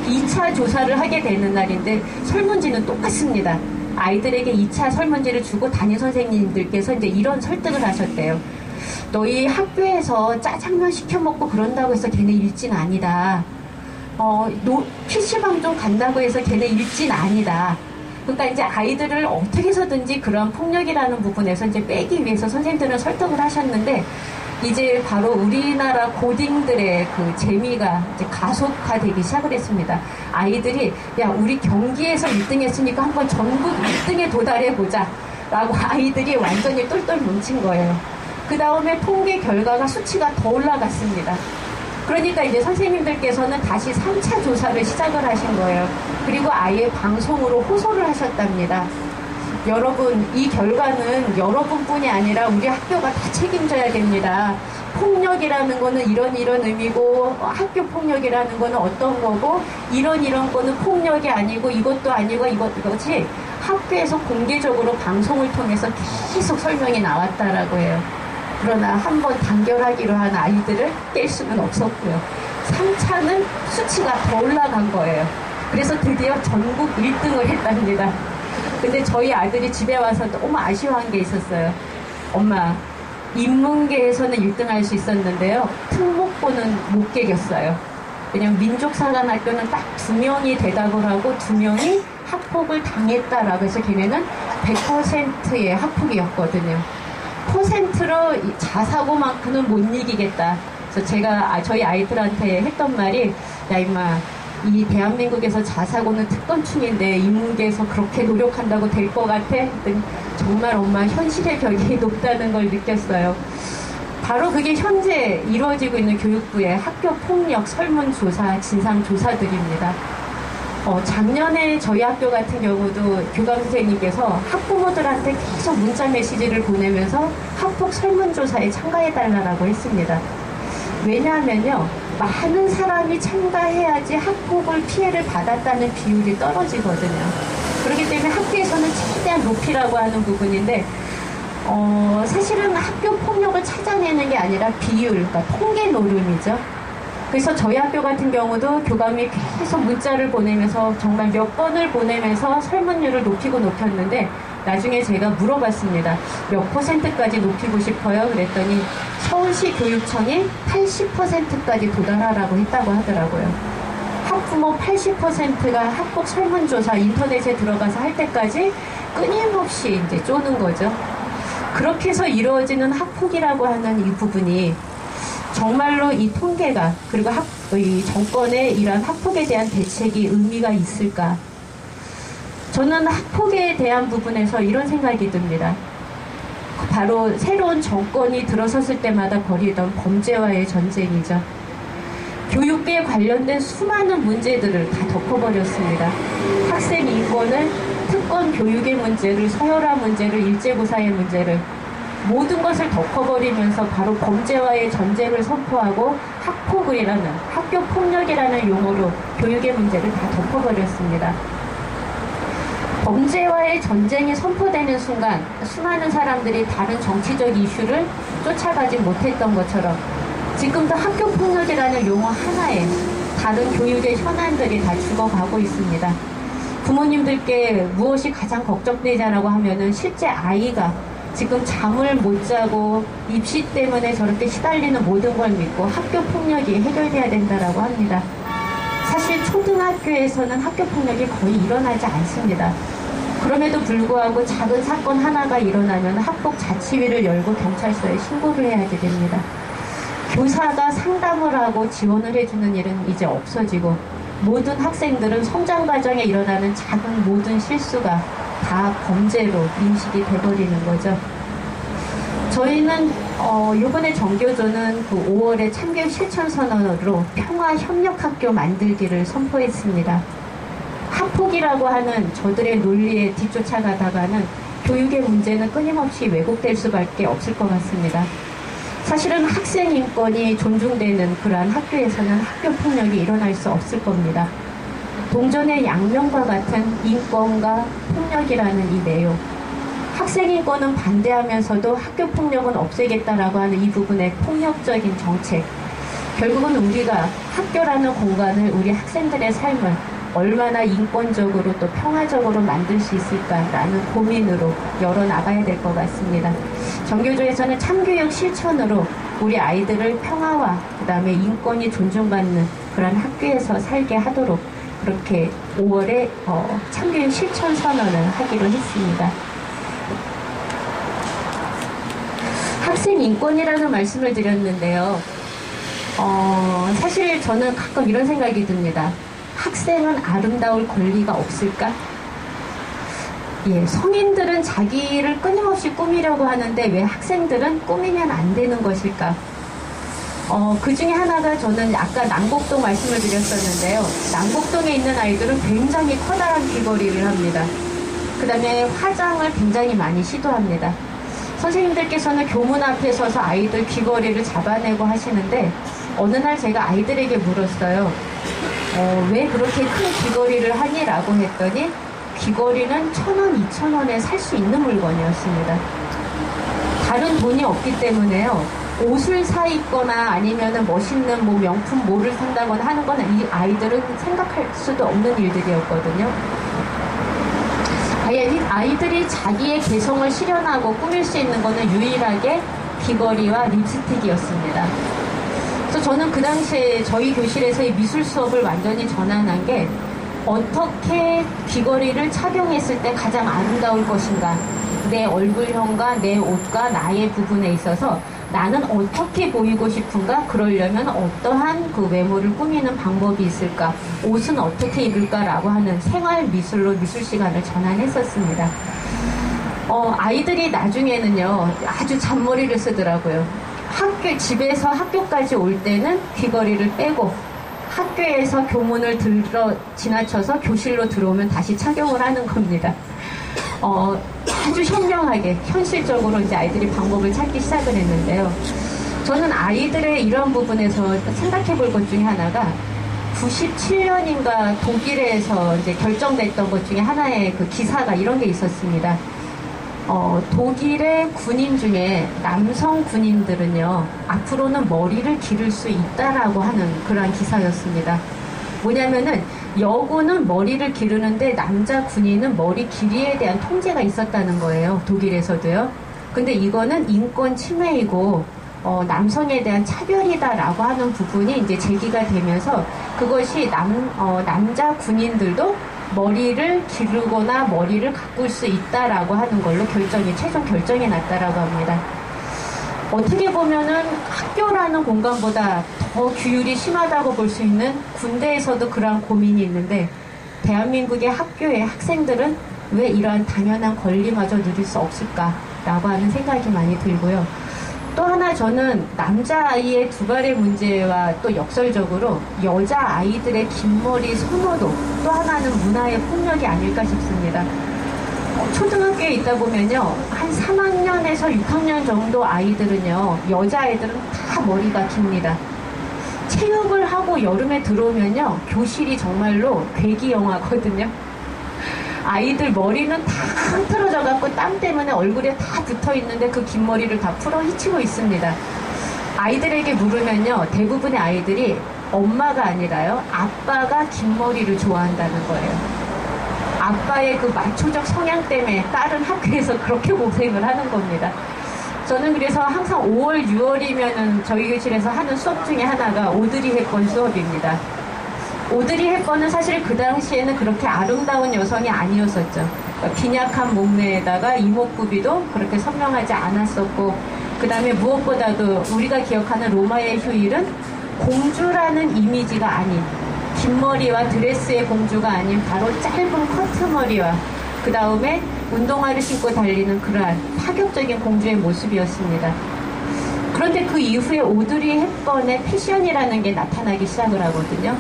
2차 조사를 하게 되는 날인데 설문지는 똑같습니다. 아이들에게 2차 설문지를 주고 담임 선생님들께서 이제 이런 설득을 하셨대요. 너희 학교에서 짜장면 시켜 먹고 그런다고 해서 걔네 일진 아니다. PC방 좀 간다고 해서 걔네 일진 아니다. 그러니까 이제 아이들을 어떻게 해서든지 그런 폭력이라는 부분에서 이제 빼기 위해서 선생님들은 설득을 하셨는데, 이제 바로 우리나라 고딩들의 그 재미가 이제 가속화되기 시작을 했습니다. 아이들이 우리 경기에서 1등 했으니까 한번 전국 1등에 도달해보자 라고 아이들이 완전히 똘똘 뭉친 거예요. 그 다음에 통계 결과가 수치가 더 올라갔습니다. 그러니까 이제 선생님들께서는 다시 3차 조사를 시작을 하신 거예요. 그리고 아예 방송으로 호소를 하셨답니다. 여러분, 이 결과는 여러분뿐이 아니라 우리 학교가 다 책임져야 됩니다. 폭력이라는 거는 이런 의미고, 학교 폭력이라는 거는 어떤 거고, 이런 거는 폭력이 아니고 이것도 아니고 이것이 학교에서 공개적으로 방송을 통해서 계속 설명이 나왔다라고 해요. 그러나 한번 단결하기로 한 아이들을 깰 수는 없었고요. 3차는 수치가 더 올라간 거예요. 그래서 드디어 전국 1등을 했답니다. 근데 저희 아들이 집에 와서 너무 아쉬워한 게 있었어요. 엄마, 인문계에서는 1등 할 수 있었는데요, 특목고는 못 깨겼어요. 왜냐면 민족사관학교는 딱 2명이 대답을 하고 2명이 학폭을 당했다라고 해서 걔네는 100%의 학폭이었거든요. 퍼센트로 자사고만큼은 못 이기겠다. 그래서 제가 저희 아이들한테 했던 말이, 야 임마, 이 대한민국에서 자사고는 특권충인데 인문계에서 그렇게 노력한다고 될 것 같아? 했더니 정말 엄마 현실의 벽이 높다는 걸 느꼈어요. 바로 그게 현재 이루어지고 있는 교육부의 학교 폭력 설문조사, 진상조사들입니다. 작년에 저희 학교 같은 경우도 교감 선생님께서 학부모들한테 계속 문자 메시지를 보내면서 학폭 설문조사에 참가해달라고 했습니다. 왜냐하면요, 많은 사람이 참가해야지 학폭을 피해를 받았다는 비율이 떨어지거든요. 그렇기 때문에 학교에서는 최대한 높이라고 하는 부분인데, 사실은 학교 폭력을 찾아내는 게 아니라 비율, 그러니까 통계 노름이죠. 그래서 저희 학교 같은 경우도 교감이 계속 문자를 보내면서 정말 몇 번을 보내면서 설문율을 높였는데, 나중에 제가 물어봤습니다. 몇 %까지 높이고 싶어요? 그랬더니 서울시 교육청이 80%까지 도달하라고 했다고 하더라고요. 학부모 80%가 학폭 설문조사 인터넷에 들어가서 할 때까지 끊임없이 이제 쪼는 거죠. 그렇게 해서 이루어지는 학폭이라고 하는 이 부분이 정말로 이 통계가, 그리고 이 정권의 이러한 학폭에 대한 대책이 의미가 있을까? 저는 학폭에 대한 부분에서 이런 생각이 듭니다. 바로 새로운 정권이 들어섰을 때마다 벌이던 범죄와의 전쟁이죠. 교육에 관련된 수많은 문제들을 다 덮어버렸습니다. 학생 인권을, 특권 교육의 문제를, 서열화 문제를, 일제고사의 문제를, 모든 것을 덮어버리면서 바로 범죄와의 전쟁을 선포하고 학폭이라는, 학교 폭력이라는 용어로 교육의 문제를 다 덮어버렸습니다. 범죄와의 전쟁이 선포되는 순간 수많은 사람들이 다른 정치적 이슈를 쫓아가지 못했던 것처럼 지금도 학교 폭력이라는 용어 하나에 다른 교육의 현안들이 다 죽어가고 있습니다. 부모님들께 무엇이 가장 걱정되냐라고 하면은 실제 아이가 지금 잠을 못 자고 입시 때문에 저렇게 시달리는 모든 걸 믿고 학교 폭력이 해결돼야 된다라고 합니다. 사실 초등학교에서는 학교 폭력이 거의 일어나지 않습니다. 그럼에도 불구하고 작은 사건 하나가 일어나면 학폭 자치위를 열고 경찰서에 신고를 해야지 됩니다. 교사가 상담을 하고 지원을 해주는 일은 이제 없어지고 모든 학생들은 성장 과정에 일어나는 작은 모든 실수가 다 범죄로 인식이 돼버리는 거죠. 저희는 이번에 정교조는 그 5월에 참교육 실천선언으로 평화협력학교 만들기를 선포했습니다. 학폭이라고 하는 저들의 논리에 뒤쫓아가다가는 교육의 문제는 끊임없이 왜곡될 수밖에 없을 것 같습니다. 사실은 학생 인권이 존중되는 그러한 학교에서는 학교 폭력이 일어날 수 없을 겁니다. 동전의 양면과 같은 인권과 폭력이라는 이 내용, 학생 인권은 반대하면서도 학교 폭력은 없애겠다라고 하는 이 부분의 폭력적인 정책, 결국은 우리가 학교라는 공간을, 우리 학생들의 삶을 얼마나 인권적으로 또 평화적으로 만들 수 있을까라는 고민으로 열어나가야 될 것 같습니다. 정교조에서는 참교육 실천으로 우리 아이들을 평화와 그 다음에 인권이 존중받는 그런 학교에서 살게 하도록 그렇게 5월에 참교육 실천 선언을 하기로 했습니다. 학생 인권이라는 말씀을 드렸는데요. 사실 저는 가끔 이런 생각이 듭니다. 학생은 아름다울 권리가 없을까? 예, 성인들은 자기를 끊임없이 꾸미려고 하는데 왜 학생들은 꾸미면 안 되는 것일까? 그 중에 하나가 저는 아까 남곡동 말씀을 드렸었는데요. 남곡동에 있는 아이들은 굉장히 커다란 귀걸이를 합니다. 그 다음에 화장을 굉장히 많이 시도합니다. 선생님들께서는 교문 앞에 서서 아이들 귀걸이를 잡아내고 하시는데 어느 날 제가 아이들에게 물었어요. 왜 그렇게 큰 귀걸이를 하니? 라고 했더니 귀걸이는 1,000원, 2,000원에 살 수 있는 물건이었습니다. 다른 돈이 없기 때문에요. 옷을 사 입거나 아니면은 멋있는 뭐 명품 뭐를 산다거나 하는 건 이 아이들은 생각할 수도 없는 일들이었거든요. 아이들이 자기의 개성을 실현하고 꾸밀 수 있는 거는 유일하게 귀걸이와 립스틱이었습니다. 그래서 저는 그 당시에 저희 교실에서의 미술 수업을 완전히 전환한 게 어떻게 귀걸이를 착용했을 때 가장 아름다울 것인가, 내 얼굴형과 내 옷과 나의 부분에 있어서 나는 어떻게 보이고 싶은가? 그러려면 어떠한 그 외모를 꾸미는 방법이 있을까? 옷은 어떻게 입을까라고 하는 생활 미술로 미술 시간을 전환했었습니다. 아이들이 나중에는요, 아주 잔머리를 쓰더라고요. 집에서 학교까지 올 때는 귀걸이를 빼고, 학교에서 교문을 지나쳐서 교실로 들어오면 다시 착용을 하는 겁니다. 아주 현명하게, 현실적으로 이제 아이들이 방법을 찾기 시작을 했는데요. 저는 아이들의 이런 부분에서 생각해 볼 것 중에 하나가 97년인가 독일에서 이제 결정됐던 것 중에 하나의 그 기사가 이런 게 있었습니다. 독일의 군인 중에 남성 군인들은요, 앞으로는 머리를 기를 수 있다라고 하는 그러한 기사였습니다. 뭐냐면은, 여군은 머리를 기르는데 남자 군인은 머리 길이에 대한 통제가 있었다는 거예요. 독일에서도요. 근데 이거는 인권 침해이고, 남성에 대한 차별이다라고 하는 부분이 이제 제기가 되면서 그것이 남자 군인들도 머리를 기르거나 머리를 가꿀 수 있다라고 하는 걸로 최종 결정이 났다라고 합니다. 어떻게 보면은 학교라는 공간보다 더 규율이 심하다고 볼 수 있는 군대에서도 그러한 고민이 있는데, 대한민국의 학교의 학생들은 왜 이러한 당연한 권리마저 누릴 수 없을까라고 하는 생각이 많이 들고요. 또 하나 저는 남자아이의 두발의 문제와 또 역설적으로 여자아이들의 긴 머리 선호도, 또 하나는 문화의 폭력이 아닐까 싶습니다. 초등학교에 있다 보면요, 한 3학년에서 6학년 정도 아이들은요, 여자아이들은 다 머리가 깁니다. 체육을 하고 여름에 들어오면요, 교실이 정말로 괴기 영화거든요. 아이들 머리는 다 흐트러져 갖고 땀 때문에 얼굴에 다 붙어 있는데 그 긴 머리를 다 풀어 헤치고 있습니다. 아이들에게 물으면요, 대부분의 아이들이 엄마가 아니라요, 아빠가 긴 머리를 좋아한다는 거예요. 아빠의 그 마초적 성향 때문에 딸은 학교에서 그렇게 고생을 하는 겁니다. 저는 그래서 항상 5월, 6월이면은 저희 교실에서 하는 수업 중에 하나가 오드리 헵번 수업입니다. 오드리 헵번은 사실 그 당시에는 그렇게 아름다운 여성이 아니었었죠. 그러니까 빈약한 몸매에다가 이목구비도 그렇게 선명하지 않았었고, 그 다음에 무엇보다도 우리가 기억하는 로마의 휴일은 공주라는 이미지가 아닌, 긴 머리와 드레스의 공주가 아닌 바로 짧은 커트머리와 그 다음에 운동화를 신고 달리는 그러한 파격적인 공주의 모습이었습니다. 그런데 그 이후에 오드리 헵번의 패션이라는 게 나타나기 시작을 하거든요.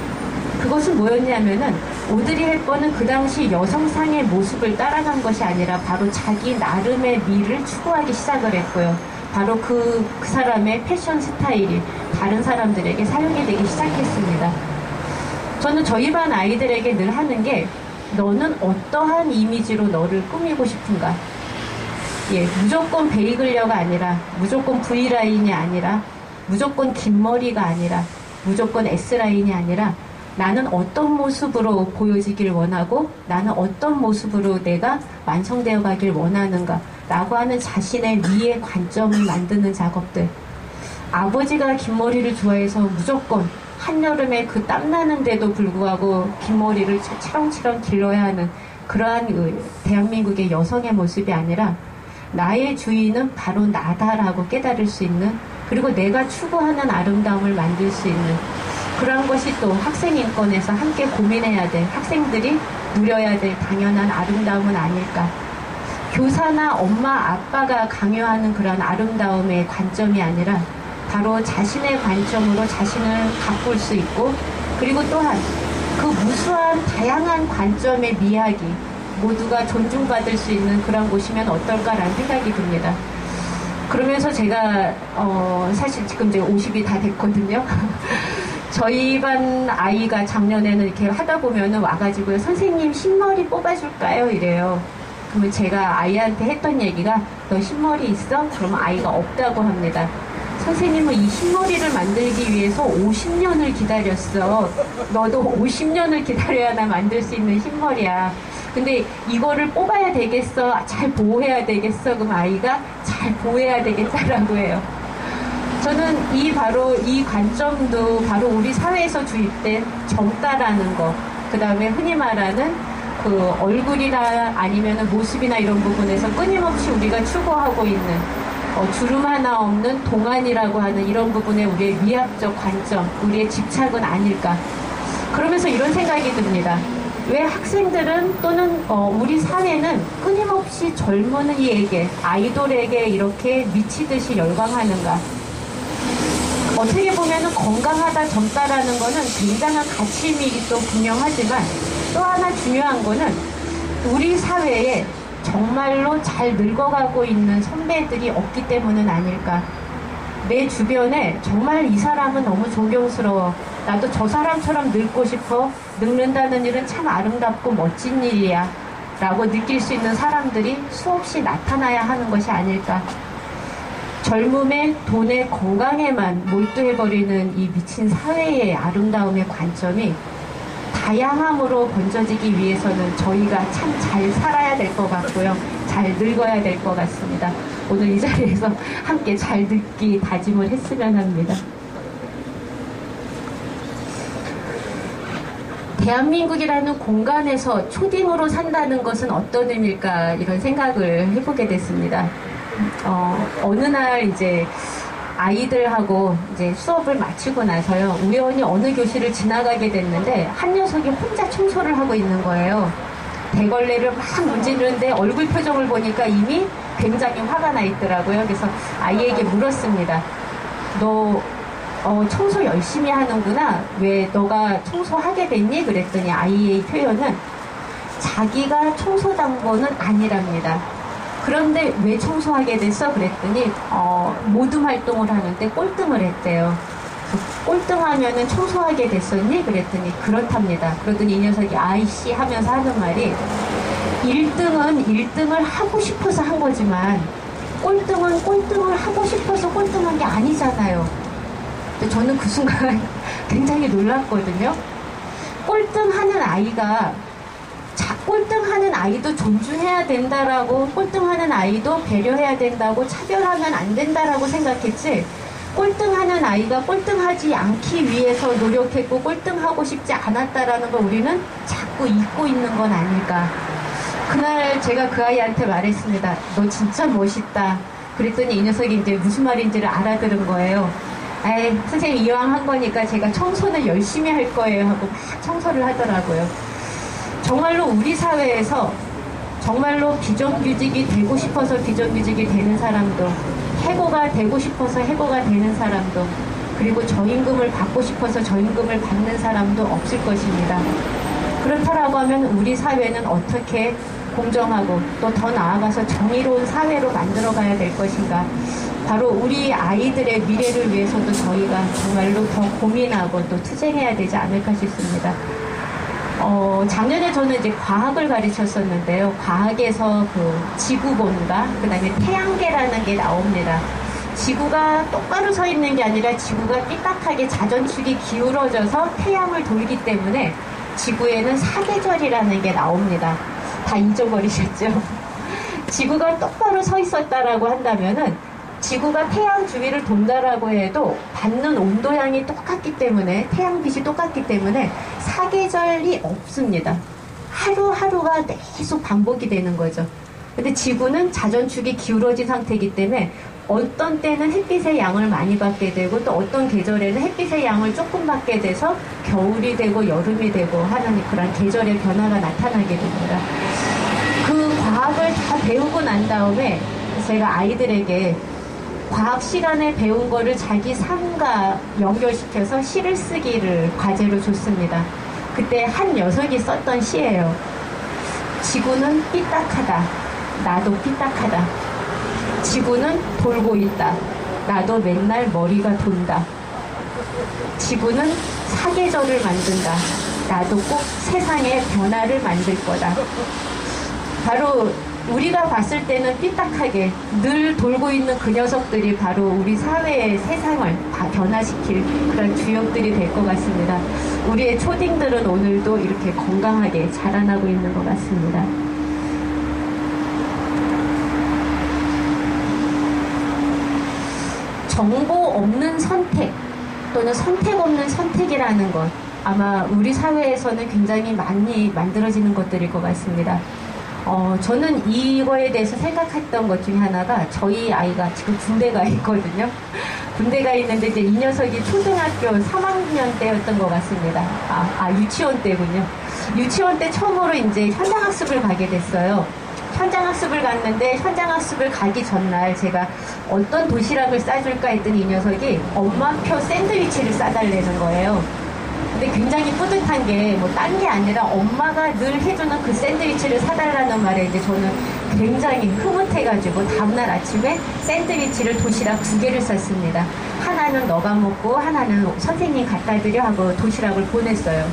그것은 뭐였냐면은, 오드리 헵번은 그 당시 여성상의 모습을 따라간 것이 아니라 바로 자기 나름의 미를 추구하기 시작을 했고요. 바로 그 사람의 패션 스타일이 다른 사람들에게 사용이 되기 시작했습니다. 저는 저희 반 아이들에게 늘 하는 게, 너는 어떠한 이미지로 너를 꾸미고 싶은가? 무조건 베이글녀가 아니라, 무조건 V라인이 아니라, 무조건 긴 머리가 아니라, 무조건 S라인이 아니라, 나는 어떤 모습으로 보여지길 원하고, 나는 어떤 모습으로 내가 완성되어 가길 원하는가 라고 하는 자신의 미의 관점을 만드는 작업들. 아버지가 긴 머리를 좋아해서 무조건 한여름에 그 땀나는데도 불구하고 긴 머리를 치렁치렁 길러야 하는 그러한 대한민국의 여성의 모습이 아니라, 나의 주인은 바로 나다라고 깨달을 수 있는, 그리고 내가 추구하는 아름다움을 만들 수 있는 그러한 것이 또 학생인권에서 함께 고민해야 될, 학생들이 누려야 될 당연한 아름다움은 아닐까. 교사나 엄마, 아빠가 강요하는 그런 아름다움의 관점이 아니라 바로 자신의 관점으로 자신을 가꿀 수 있고, 그리고 또한 그 무수한 다양한 관점의 미학이 모두가 존중받을 수 있는 그런 곳이면 어떨까라는 생각이 듭니다. 그러면서 제가 사실 지금 이제 50이 다 됐거든요. 저희 반 아이가 작년에는 이렇게 하다 보면은 와가지고요, 선생님 흰머리 뽑아줄까요? 이래요. 그러면 제가 아이한테 했던 얘기가, 너 흰머리 있어? 그러면 아이가 없다고 합니다. 선생님은 이 흰머리를 만들기 위해서 50년을 기다렸어. 너도 50년을 기다려야 만들 수 있는 흰머리야. 근데 이거를 뽑아야 되겠어? 잘 보호해야 되겠어? 그럼 아이가 잘 보호해야 되겠다라고 해요. 저는 바로 이 관점도 바로 우리 사회에서 주입된 젊다라는 거, 그 다음에 흔히 말하는 그 얼굴이나 아니면 모습이나 이런 부분에서 끊임없이 우리가 추구하고 있는 주름 하나 없는 동안이라고 하는 이런 부분에 우리의 미학적 관점, 우리의 집착은 아닐까. 그러면서 이런 생각이 듭니다. 왜 학생들은 또는 우리 사회는 끊임없이 젊은이에게, 아이돌에게 이렇게 미치듯이 열광하는가. 어떻게 보면 건강하다, 젊다라는 거는 굉장한 가치임이 또 분명하지만 또 하나 중요한 거는 우리 사회에 정말로 잘 늙어가고 있는 선배들이 없기 때문은 아닐까. 내 주변에 정말 이 사람은 너무 존경스러워. 나도 저 사람처럼 늙고 싶어. 늙는다는 일은 참 아름답고 멋진 일이야. 라고 느낄 수 있는 사람들이 수없이 나타나야 하는 것이 아닐까. 젊음에 돈에 건강에만 몰두해버리는 이 미친 사회의 아름다움의 관점이 다양함으로 번져지기 위해서는 저희가 참 잘 살아야 될 것 같고요. 잘 늙어야 될 것 같습니다. 오늘 이 자리에서 함께 잘 늙기 다짐을 했으면 합니다. 대한민국이라는 공간에서 초딩으로 산다는 것은 어떤 의미일까 이런 생각을 해보게 됐습니다. 어느 날 이제 아이들하고 이제 수업을 마치고 나서요. 우연히 어느 교실을 지나가게 됐는데 한 녀석이 혼자 청소를 하고 있는 거예요. 대걸레를 막 문지르는데 얼굴 표정을 보니까 이미 굉장히 화가 나 있더라고요. 그래서 아이에게 물었습니다. 너 청소 열심히 하는구나. 왜 너가 청소하게 됐니? 그랬더니 아이의 표현은 자기가 청소당번은 아니랍니다. 그런데 왜 청소하게 됐어? 그랬더니 모둠 활동을 하는데 꼴등을 했대요. 꼴등하면은 청소하게 됐었니? 그랬더니 그렇답니다. 그러더니 이 녀석이 아이씨 하면서 하는 말이 1등은 1등을 하고 싶어서 한 거지만 꼴등은 꼴등을 하고 싶어서 꼴등한 게 아니잖아요. 근데 저는 그 순간 굉장히 놀랐거든요. 꼴등하는 아이가 꼴등하는 아이도 존중해야 된다라고, 꼴등하는 아이도 배려해야 된다고, 차별하면 안 된다라고 생각했지, 꼴등하는 아이가 꼴등하지 않기 위해서 노력했고 꼴등하고 싶지 않았다라는 걸 우리는 자꾸 잊고 있는 건 아닐까. 그날 제가 그 아이한테 말했습니다. 너 진짜 멋있다. 그랬더니 이 녀석이 이제 무슨 말인지를 알아들은 거예요. 에이, 선생님 이왕 한 거니까 제가 청소는 열심히 할 거예요 하고 막 청소를 하더라고요. 정말로 우리 사회에서 정말로 비정규직이 되고 싶어서 비정규직이 되는 사람도, 해고가 되고 싶어서 해고가 되는 사람도, 그리고 저임금을 받고 싶어서 저임금을 받는 사람도 없을 것입니다. 그렇다라고 하면 우리 사회는 어떻게 공정하고 또 더 나아가서 정의로운 사회로 만들어가야 될 것인가. 바로 우리 아이들의 미래를 위해서도 저희가 정말로 더 고민하고 또 투쟁해야 되지 않을까 싶습니다. 작년에 저는 이제 과학을 가르쳤었는데요. 과학에서 그 지구본과 그 다음에 태양계라는 게 나옵니다. 지구가 똑바로 서 있는 게 아니라 지구가 삐딱하게 자전축이 기울어져서 태양을 돌기 때문에 지구에는 사계절이라는 게 나옵니다. 다 잊어버리셨죠? 지구가 똑바로 서 있었다라고 한다면은 지구가 태양 주위를 돈다라고 해도 받는 온도양이 똑같기 때문에, 태양빛이 똑같기 때문에 사계절이 없습니다. 하루하루가 계속 반복이 되는 거죠. 근데 지구는 자전축이 기울어진 상태이기 때문에 어떤 때는 햇빛의 양을 많이 받게 되고 또 어떤 계절에는 햇빛의 양을 조금 받게 돼서 겨울이 되고 여름이 되고 하는 그런 계절의 변화가 나타나게 됩니다. 그 과학을 다 배우고 난 다음에 제가 아이들에게 과학 시간에 배운 거를 자기 삶과 연결시켜서 시를 쓰기를 과제로 줬습니다. 그때 한 녀석이 썼던 시예요. 지구는 삐딱하다. 나도 삐딱하다. 지구는 돌고 있다. 나도 맨날 머리가 돈다. 지구는 사계절을 만든다. 나도 꼭 세상의 변화를 만들 거다. 바로 우리가 봤을 때는 삐딱하게 늘 돌고 있는 그 녀석들이 바로 우리 사회의 세상을 변화시킬 그런 주역들이 될 것 같습니다. 우리의 초딩들은 오늘도 이렇게 건강하게 자라나고 있는 것 같습니다. 정보 없는 선택 또는 선택 없는 선택이라는 것, 아마 우리 사회에서는 굉장히 많이 만들어지는 것들일 것 같습니다. 저는 이거에 대해서 생각했던 것 중에 하나가 저희 아이가 지금 군대가 있거든요. 군대가 있는데 이제 이 녀석이 초등학교 3학년 때였던 것 같습니다. 유치원 때군요. 유치원 때 처음으로 이제 현장학습을 가게 됐어요. 현장학습을 갔는데 현장학습을 가기 전날 제가 어떤 도시락을 싸줄까 했더니 이 녀석이 엄마표 샌드위치를 싸달라는 거예요. 근데 굉장히 뿌듯한 게 뭐 딴 게 아니라 엄마가 늘 해주는 그 샌드위치를 사달라는 말에 이제 저는 굉장히 흐뭇해가지고 다음날 아침에 샌드위치를 도시락 2개를 쌌습니다. 하나는 너가 먹고 하나는 선생님 갖다 드려 하고 도시락을 보냈어요.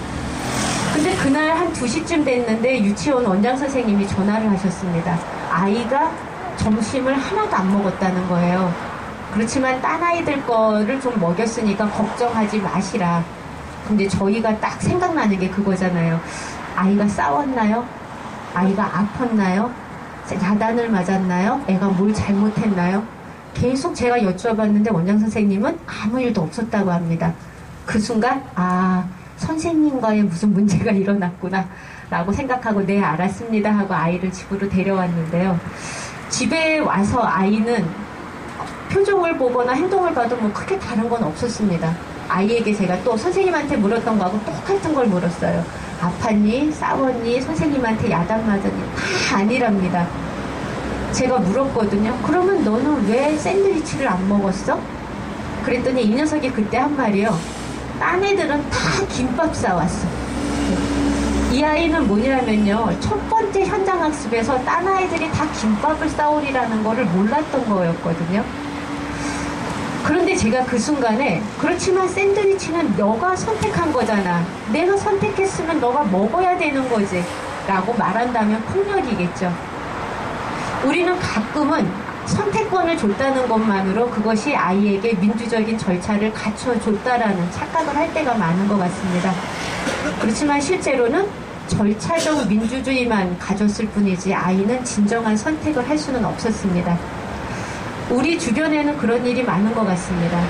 근데 그날 한 2시쯤 됐는데 유치원 원장 선생님이 전화를 하셨습니다. 아이가 점심을 하나도 안 먹었다는 거예요. 그렇지만 딴 아이들 거를 좀 먹였으니까 걱정하지 마시라. 근데 저희가 딱 생각나는 게 그거잖아요. 아이가 싸웠나요? 아이가 아팠나요? 야단을 맞았나요? 애가 뭘 잘못했나요? 계속 제가 여쭤봤는데 원장 선생님은 아무 일도 없었다고 합니다. 그 순간 선생님과의 무슨 문제가 일어났구나 라고 생각하고 네 알았습니다 하고 아이를 집으로 데려왔는데요. 집에 와서 아이는 표정을 보거나 행동을 봐도 뭐 크게 다른 건 없었습니다. 아이에게 제가 또 선생님한테 물었던 거하고 똑같은 걸 물었어요. 아팠니? 싸웠니? 선생님한테 야단 맞았니? 다 아니랍니다. 제가 물었거든요. 그러면 너는 왜 샌드위치를 안 먹었어? 그랬더니 이 녀석이 그때 한 말이요. 딴 애들은 다 김밥 싸왔어. 이 아이는 뭐냐면요. 첫 번째 현장학습에서 딴 아이들이 다 김밥을 싸오리라는 거를 몰랐던 거였거든요. 그런데 제가 그 순간에 그렇지만 샌드위치는 너가 선택한 거잖아. 내가 선택했으면 너가 먹어야 되는 거지 라고 말한다면 폭력이겠죠. 우리는 가끔은 선택권을 줬다는 것만으로 그것이 아이에게 민주적인 절차를 갖춰줬다라는 착각을 할 때가 많은 것 같습니다. 그렇지만 실제로는 절차적 민주주의만 가졌을 뿐이지 아이는 진정한 선택을 할 수는 없었습니다. 우리 주변에는 그런 일이 많은 것 같습니다.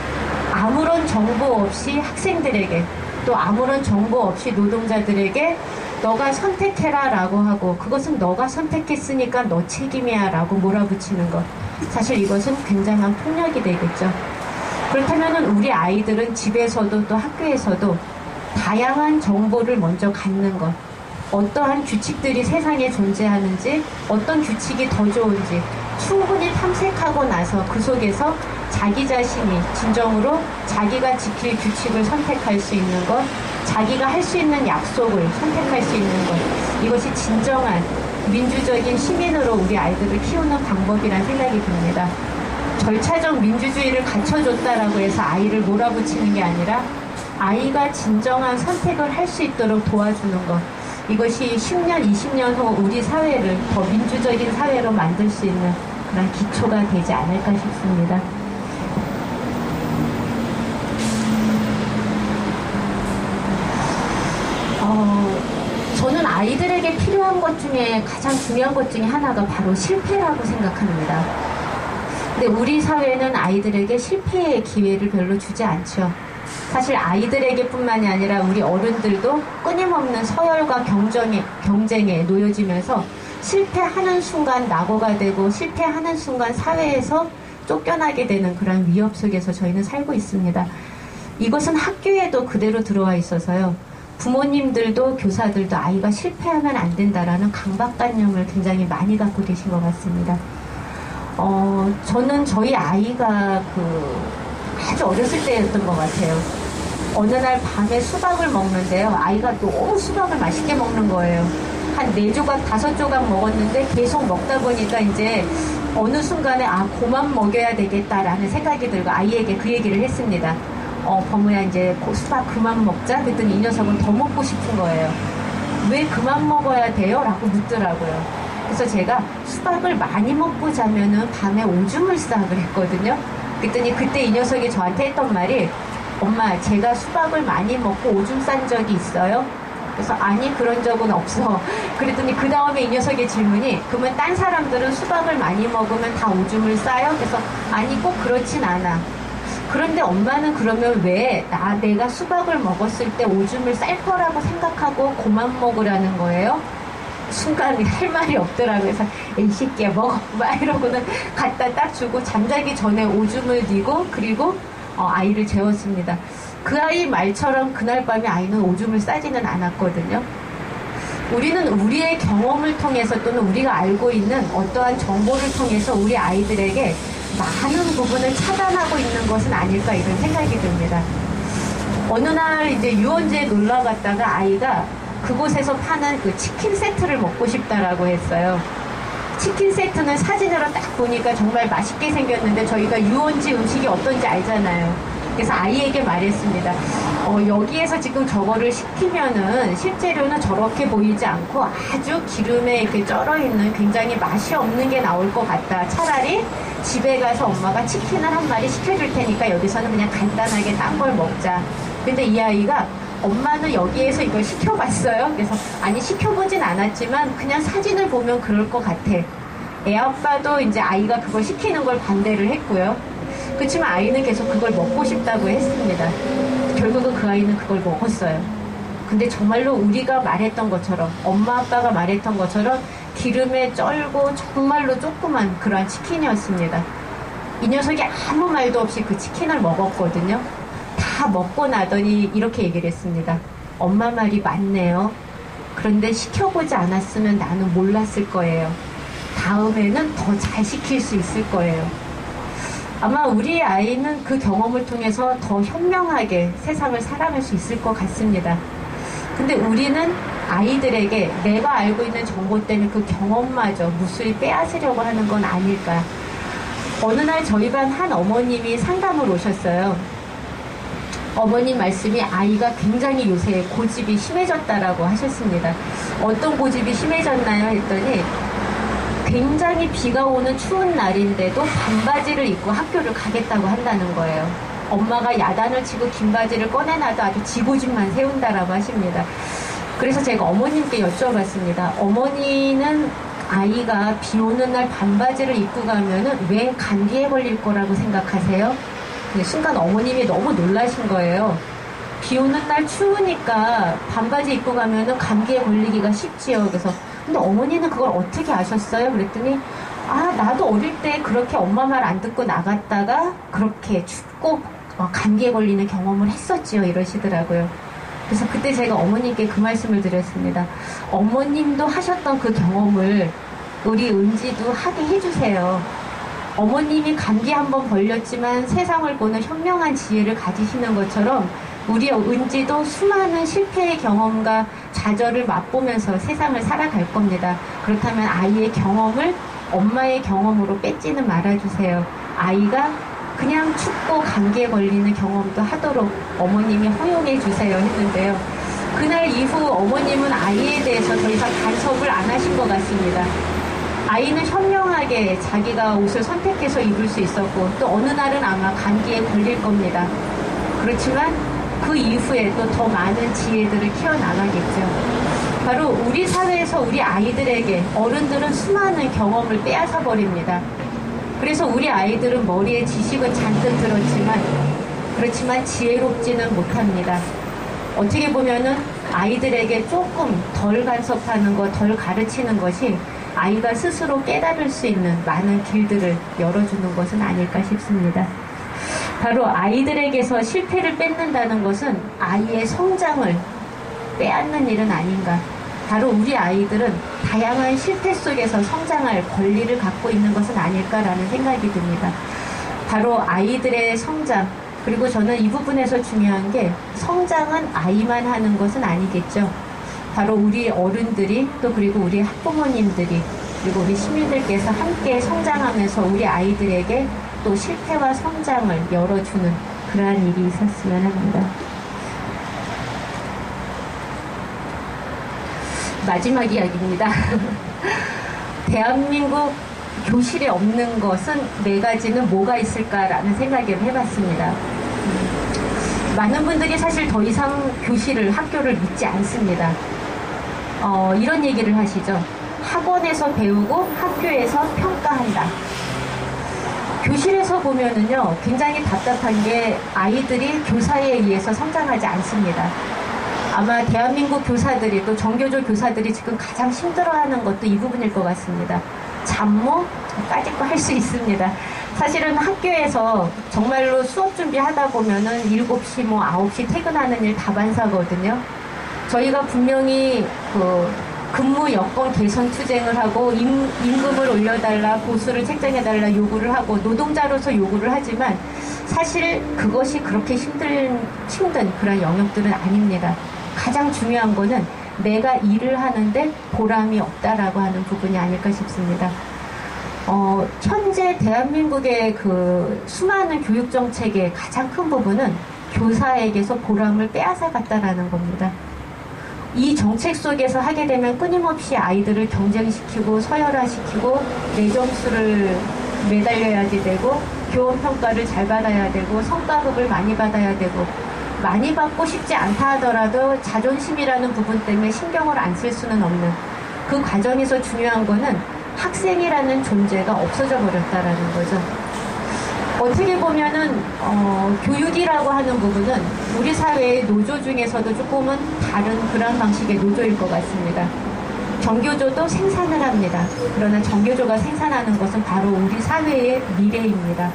아무런 정보 없이 학생들에게 또 아무런 정보 없이 노동자들에게 너가 선택해라 라고 하고 그것은 너가 선택했으니까 너 책임이야 라고 몰아붙이는 것. 사실 이것은 굉장한 폭력이 되겠죠. 그렇다면 우리 아이들은 집에서도 또 학교에서도 다양한 정보를 먼저 갖는 것. 어떠한 규칙들이 세상에 존재하는지 어떤 규칙이 더 좋은지 충분히 탐색하고 나서 그 속에서 자기 자신이 진정으로 자기가 지킬 규칙을 선택할 수 있는 것, 자기가 할 수 있는 약속을 선택할 수 있는 것, 이것이 진정한 민주적인 시민으로 우리 아이들을 키우는 방법이라는 생각이 듭니다. 절차적 민주주의를 갖춰줬다라고 해서 아이를 몰아붙이는 게 아니라 아이가 진정한 선택을 할 수 있도록 도와주는 것, 이것이 10년, 20년 후 우리 사회를 더 민주적인 사회로 만들 수 있는 그런 기초가 되지 않을까 싶습니다. 저는 아이들에게 필요한 것 중에 가장 중요한 것 중에 하나가 바로 실패라고 생각합니다. 근데 우리 사회는 아이들에게 실패의 기회를 별로 주지 않죠. 사실 아이들에게 뿐만이 아니라 우리 어른들도 끊임없는 서열과 경쟁에 놓여지면서 실패하는 순간 낙오가 되고 실패하는 순간 사회에서 쫓겨나게 되는 그런 위협 속에서 저희는 살고 있습니다. 이것은 학교에도 그대로 들어와 있어서요. 부모님들도 교사들도 아이가 실패하면 안 된다라는 강박관념을 굉장히 많이 갖고 계신 것 같습니다. 저는 저희 아이가 아주 어렸을 때였던 것 같아요. 어느 날 밤에 수박을 먹는데요. 아이가 너무 수박을 맛있게 먹는 거예요. 한 4조각, 5조각 먹었는데 계속 먹다 보니까 이제 어느 순간에 그만 먹여야 되겠다라는 생각이 들고 아이에게 그 얘기를 했습니다. 범우야 이제 수박 그만 먹자. 그랬더니 이 녀석은 더 먹고 싶은 거예요. 왜 그만 먹어야 돼요? 라고 묻더라고요. 그래서 제가 수박을 많이 먹고 자면은 밤에 오줌을 싸 그랬거든요. 그랬더니 그때 이 녀석이 저한테 했던 말이 엄마 제가 수박을 많이 먹고 오줌 싼 적이 있어요? 그래서 아니 그런 적은 없어. 그랬더니 그 다음에 이 녀석의 질문이 그러면 딴 사람들은 수박을 많이 먹으면 다 오줌을 싸요? 그래서 아니 꼭 그렇진 않아. 그런데 엄마는 그러면 왜 내가 수박을 먹었을 때 오줌을 쌀 거라고 생각하고 그만 먹으라는 거예요? 순간 할 말이 없더라고요. 그래서 에이 새끼야 먹어 막 이러고는 갖다 딱 주고 잠자기 전에 오줌을 నీ고 그리고 아이를 재웠습니다. 그 아이 말처럼 그날 밤에 아이는 오줌을 싸지는 않았거든요. 우리는 우리의 경험을 통해서 또는 우리가 알고 있는 어떠한 정보를 통해서 우리 아이들에게 많은 부분을 차단하고 있는 것은 아닐까 이런 생각이 듭니다. 어느 날 이제 유원지에 놀러 갔다가 아이가 그곳에서 파는 그 치킨 세트를 먹고 싶다라고 했어요. 치킨 세트는 사진으로 딱 보니까 정말 맛있게 생겼는데 저희가 유원지 음식이 어떤지 알잖아요. 그래서 아이에게 말했습니다. 여기에서 지금 저거를 시키면은 실제로는 저렇게 보이지 않고 아주 기름에 이렇게 쩔어있는 굉장히 맛이 없는 게 나올 것 같다. 차라리 집에 가서 엄마가 치킨을 한 마리 시켜줄 테니까 여기서는 그냥 간단하게 딴 걸 먹자. 근데 이 아이가 엄마는 여기에서 이걸 시켜봤어요? 그래서 아니 시켜보진 않았지만 그냥 사진을 보면 그럴 것 같아. 애 아빠도 이제 아이가 그걸 시키는 걸 반대를 했고요. 그렇지만 아이는 계속 그걸 먹고 싶다고 했습니다. 결국은 그 아이는 그걸 먹었어요. 근데 정말로 우리가 말했던 것처럼 엄마 아빠가 말했던 것처럼 기름에 쩔고 정말로 조그만 그러한 치킨이었습니다. 이 녀석이 아무 말도 없이 그 치킨을 먹었거든요. 다 먹고 나더니 이렇게 얘기를 했습니다. 엄마 말이 맞네요. 그런데 시켜보지 않았으면 나는 몰랐을 거예요. 다음에는 더 잘 시킬 수 있을 거예요. 아마 우리 아이는 그 경험을 통해서 더 현명하게 세상을 살아갈 수 있을 것 같습니다. 근데 우리는 아이들에게 내가 알고 있는 정보 때문에 그 경험마저 무수히 빼앗으려고 하는 건 아닐까. 어느 날 저희 반 한 어머님이 상담을 오셨어요. 어머님 말씀이 아이가 굉장히 요새 고집이 심해졌다라고 하셨습니다. 어떤 고집이 심해졌나요? 했더니 굉장히 비가 오는 추운 날인데도 반바지를 입고 학교를 가겠다고 한다는 거예요. 엄마가 야단을 치고 긴 바지를 꺼내놔도 아주 지고집만 세운다라고 하십니다. 그래서 제가 어머님께 여쭤봤습니다. 어머니는 아이가 비 오는 날 반바지를 입고 가면은 왜 감기에 걸릴 거라고 생각하세요? 근데 순간 어머님이 너무 놀라신 거예요. 비 오는 날 추우니까 반바지 입고 가면은 감기에 걸리기가 쉽지요. 그래서 근데 어머니는 그걸 어떻게 아셨어요? 그랬더니 나도 어릴 때 그렇게 엄마 말 안 듣고 나갔다가 그렇게 춥고 감기에 걸리는 경험을 했었지요. 이러시더라고요. 그래서 그때 제가 어머님께 그 말씀을 드렸습니다. 어머님도 하셨던 그 경험을 우리 은지도 하게 해주세요. 어머님이 감기 한번 걸렸지만 세상을 보는 현명한 지혜를 가지시는 것처럼 우리 은지도 수많은 실패의 경험과 좌절을 맛보면서 세상을 살아갈 겁니다. 그렇다면 아이의 경험을 엄마의 경험으로 뺏지는 말아주세요. 아이가 그냥 춥고 감기에 걸리는 경험도 하도록 어머님이 허용해 주세요 했는데요. 그날 이후 어머님은 아이에 대해서 더 이상 간섭을 안 하신 것 같습니다. 아이는 현명하게 자기가 옷을 선택해서 입을 수 있었고 또 어느 날은 아마 감기에 걸릴 겁니다. 그렇지만 그 이후에 또 더 많은 지혜들을 키워나가겠죠. 바로 우리 사회에서 우리 아이들에게 어른들은 수많은 경험을 빼앗아 버립니다. 그래서 우리 아이들은 머리에 지식은 잔뜩 들었지만 그렇지만 지혜롭지는 못합니다. 어떻게 보면은 아이들에게 조금 덜 간섭하는 것, 덜 가르치는 것이 아이가 스스로 깨달을 수 있는 많은 길들을 열어주는 것은 아닐까 싶습니다. 바로 아이들에게서 실패를 뺏는다는 것은 아이의 성장을 빼앗는 일은 아닌가. 바로 우리 아이들은 다양한 실패 속에서 성장할 권리를 갖고 있는 것은 아닐까라는 생각이 듭니다. 바로 아이들의 성장, 그리고 저는 이 부분에서 중요한 게 성장은 아이만 하는 것은 아니겠죠. 바로 우리 어른들이 또 그리고 우리 학부모님들이 그리고 우리 시민들께서 함께 성장하면서 우리 아이들에게 또 실패와 성장을 열어주는 그러한 일이 있었으면 합니다. 마지막 이야기입니다. 대한민국 교실에 없는 것은 4가지는 뭐가 있을까라는 생각을 해봤습니다. 많은 분들이 사실 더 이상 교실을, 학교를 믿지 않습니다. 이런 얘기를 하시죠. 학원에서 배우고 학교에서 평가한다. 교실에서 보면은요, 굉장히 답답한 게 아이들이 교사에 의해서 성장하지 않습니다. 아마 대한민국 교사들이 또 정교조 교사들이 지금 가장 힘들어하는 것도 이 부분일 것 같습니다. 잠모까짓 거 할 수 있습니다. 사실은 학교에서 정말로 수업 준비하다 보면은 7시, 9시 퇴근하는 일 다반사거든요. 저희가 분명히 근무 여건 개선 투쟁을 하고 임금을 올려달라, 보수를 책정해달라 요구를 하고 노동자로서 요구를 하지만 사실 그것이 그렇게 힘든 그런 영역들은 아닙니다. 가장 중요한 거는 내가 일을 하는데 보람이 없다라고 하는 부분이 아닐까 싶습니다. 현재 대한민국의 그 수많은 교육 정책의 가장 큰 부분은 교사에게서 보람을 빼앗아갔다라는 겁니다. 이 정책 속에서 하게 되면 끊임없이 아이들을 경쟁시키고 서열화시키고 내 점수를 매달려야지 되고 교원평가를 잘 받아야 되고 성과급을 많이 받아야 되고 많이 받고 싶지 않다 하더라도 자존심이라는 부분 때문에 신경을 안 쓸 수는 없는 그 과정에서 중요한 거는 학생이라는 존재가 없어져 버렸다라는 거죠. 어떻게 보면은 교육이라고 하는 부분은 우리 사회의 노조 중에서도 조금은 다른 그런 방식의 노조일 것 같습니다. 정교조도 생산을 합니다. 그러나 정교조가 생산하는 것은 바로 우리 사회의 미래입니다.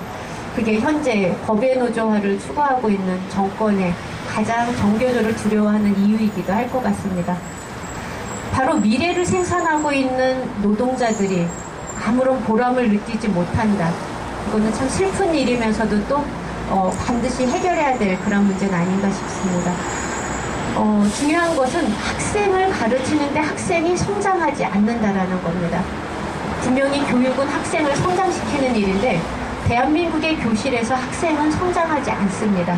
그게 현재 법의 노조화를 추구하고 있는 정권의 가장 정교조를 두려워하는 이유이기도 할 것 같습니다. 바로 미래를 생산하고 있는 노동자들이 아무런 보람을 느끼지 못한다. 이거는 참 슬픈 일이면서도 또 반드시 해결해야 될 그런 문제는 아닌가 싶습니다. 중요한 것은 학생을 가르치는데 학생이 성장하지 않는다라는 겁니다. 분명히 교육은 학생을 성장시키는 일인데 대한민국의 교실에서 학생은 성장하지 않습니다.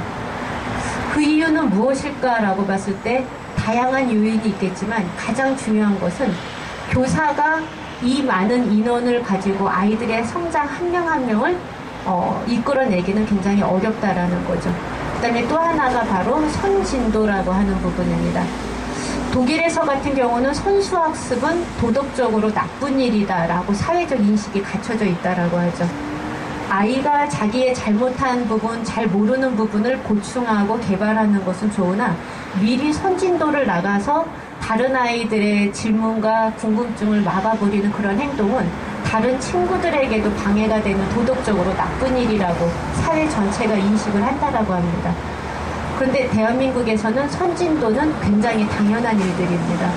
그 이유는 무엇일까라고 봤을 때 다양한 요인이 있겠지만 가장 중요한 것은 교사가 이 많은 인원을 가지고 아이들의 성장 한 명 한 명을 이끌어내기는 굉장히 어렵다라는 거죠. 그 다음에 또 하나가 바로 선진도라고 하는 부분입니다. 독일에서 같은 경우는 선수학습은 도덕적으로 나쁜 일이다라고 사회적 인식이 갖춰져 있다라고 하죠. 아이가 자기의 잘못한 부분, 잘 모르는 부분을 보충하고 개발하는 것은 좋으나 미리 선진도를 나가서 다른 아이들의 질문과 궁금증을 막아버리는 그런 행동은 다른 친구들에게도 방해가 되는 도덕적으로 나쁜 일이라고 사회 전체가 인식을 한다라고 합니다. 그런데 대한민국에서는 선진도는 굉장히 당연한 일들입니다.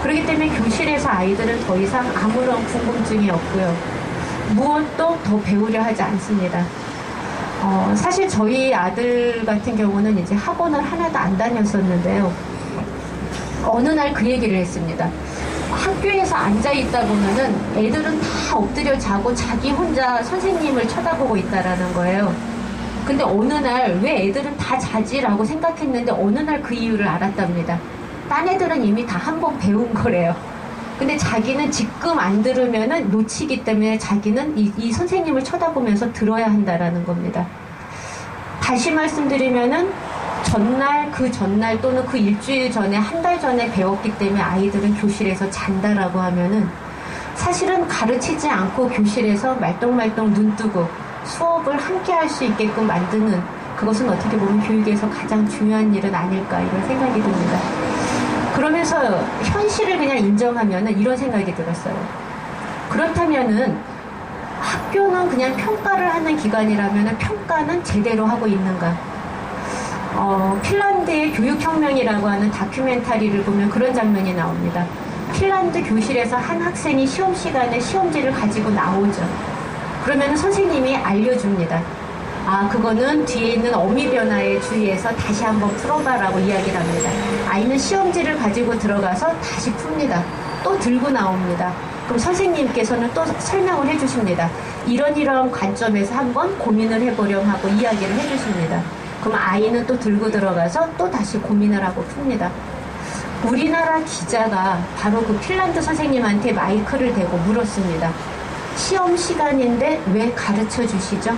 그렇기 때문에 교실에서 아이들은 더 이상 아무런 궁금증이 없고요. 무엇도 더 배우려 하지 않습니다. 사실 저희 아들 같은 경우는 이제 학원을 하나도 안 다녔었는데요. 어느 날 그 얘기를 했습니다. 학교에서 앉아있다 보면은 애들은 다 엎드려 자고 자기 혼자 선생님을 쳐다보고 있다라는 거예요. 근데 어느 날 왜 애들은 다 자지라고 생각했는데 어느 날 그 이유를 알았답니다. 딴 애들은 이미 다 한 번 배운 거래요. 근데 자기는 지금 안 들으면은 놓치기 때문에 자기는 이 선생님을 쳐다보면서 들어야 한다라는 겁니다. 다시 말씀드리면은 그 전날 또는 그 일주일 전에 한 달 전에 배웠기 때문에 아이들은 교실에서 잔다라고 하면은 사실은 가르치지 않고 교실에서 말똥말똥 눈 뜨고 수업을 함께 할 수 있게끔 만드는 그것은 어떻게 보면 교육에서 가장 중요한 일은 아닐까 이런 생각이 듭니다. 그러면서 현실을 그냥 인정하면은 이런 생각이 들었어요. 그렇다면은 학교는 그냥 평가를 하는 기관이라면은 평가는 제대로 하고 있는가? 핀란드의 교육혁명이라고 하는 다큐멘터리를 보면 그런 장면이 나옵니다. 핀란드 교실에서 한 학생이 시험 시간에 시험지를 가지고 나오죠. 그러면 선생님이 알려줍니다. 그거는 뒤에 있는 어미 변화에 주의해서 다시 한번 풀어봐라고 이야기를 합니다. 아이는 시험지를 가지고 들어가서 다시 풉니다. 또 들고 나옵니다. 그럼 선생님께서는 또 설명을 해주십니다. 이런 관점에서 한번 고민을 해보렴 하고 이야기를 해주십니다. 그럼 아이는 또 들고 들어가서 또 다시 고민을 하고 풉니다. 우리나라 기자가 바로 그 핀란드 선생님한테 마이크를 대고 물었습니다. 시험 시간인데 왜 가르쳐 주시죠?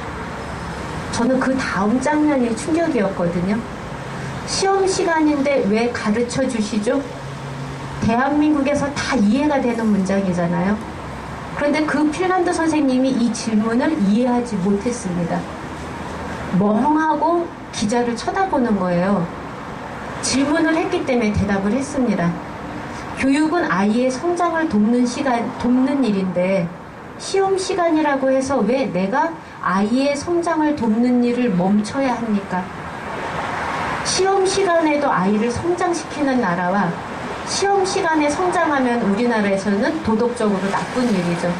저는 그 다음 장면이 충격이었거든요. 시험 시간인데 왜 가르쳐 주시죠? 대한민국에서 다 이해가 되는 문장이잖아요. 그런데 그 핀란드 선생님이 이 질문을 이해하지 못했습니다. 멍하고 기자를 쳐다보는 거예요. 질문을 했기 때문에 대답을 했습니다. 교육은 아이의 성장을 돕는 일인데 시험 시간이라고 해서 왜 내가 아이의 성장을 돕는 일을 멈춰야 합니까? 시험 시간에도 아이를 성장시키는 나라와 시험 시간에 성장하면 우리나라에서는 도덕적으로 나쁜 일이죠.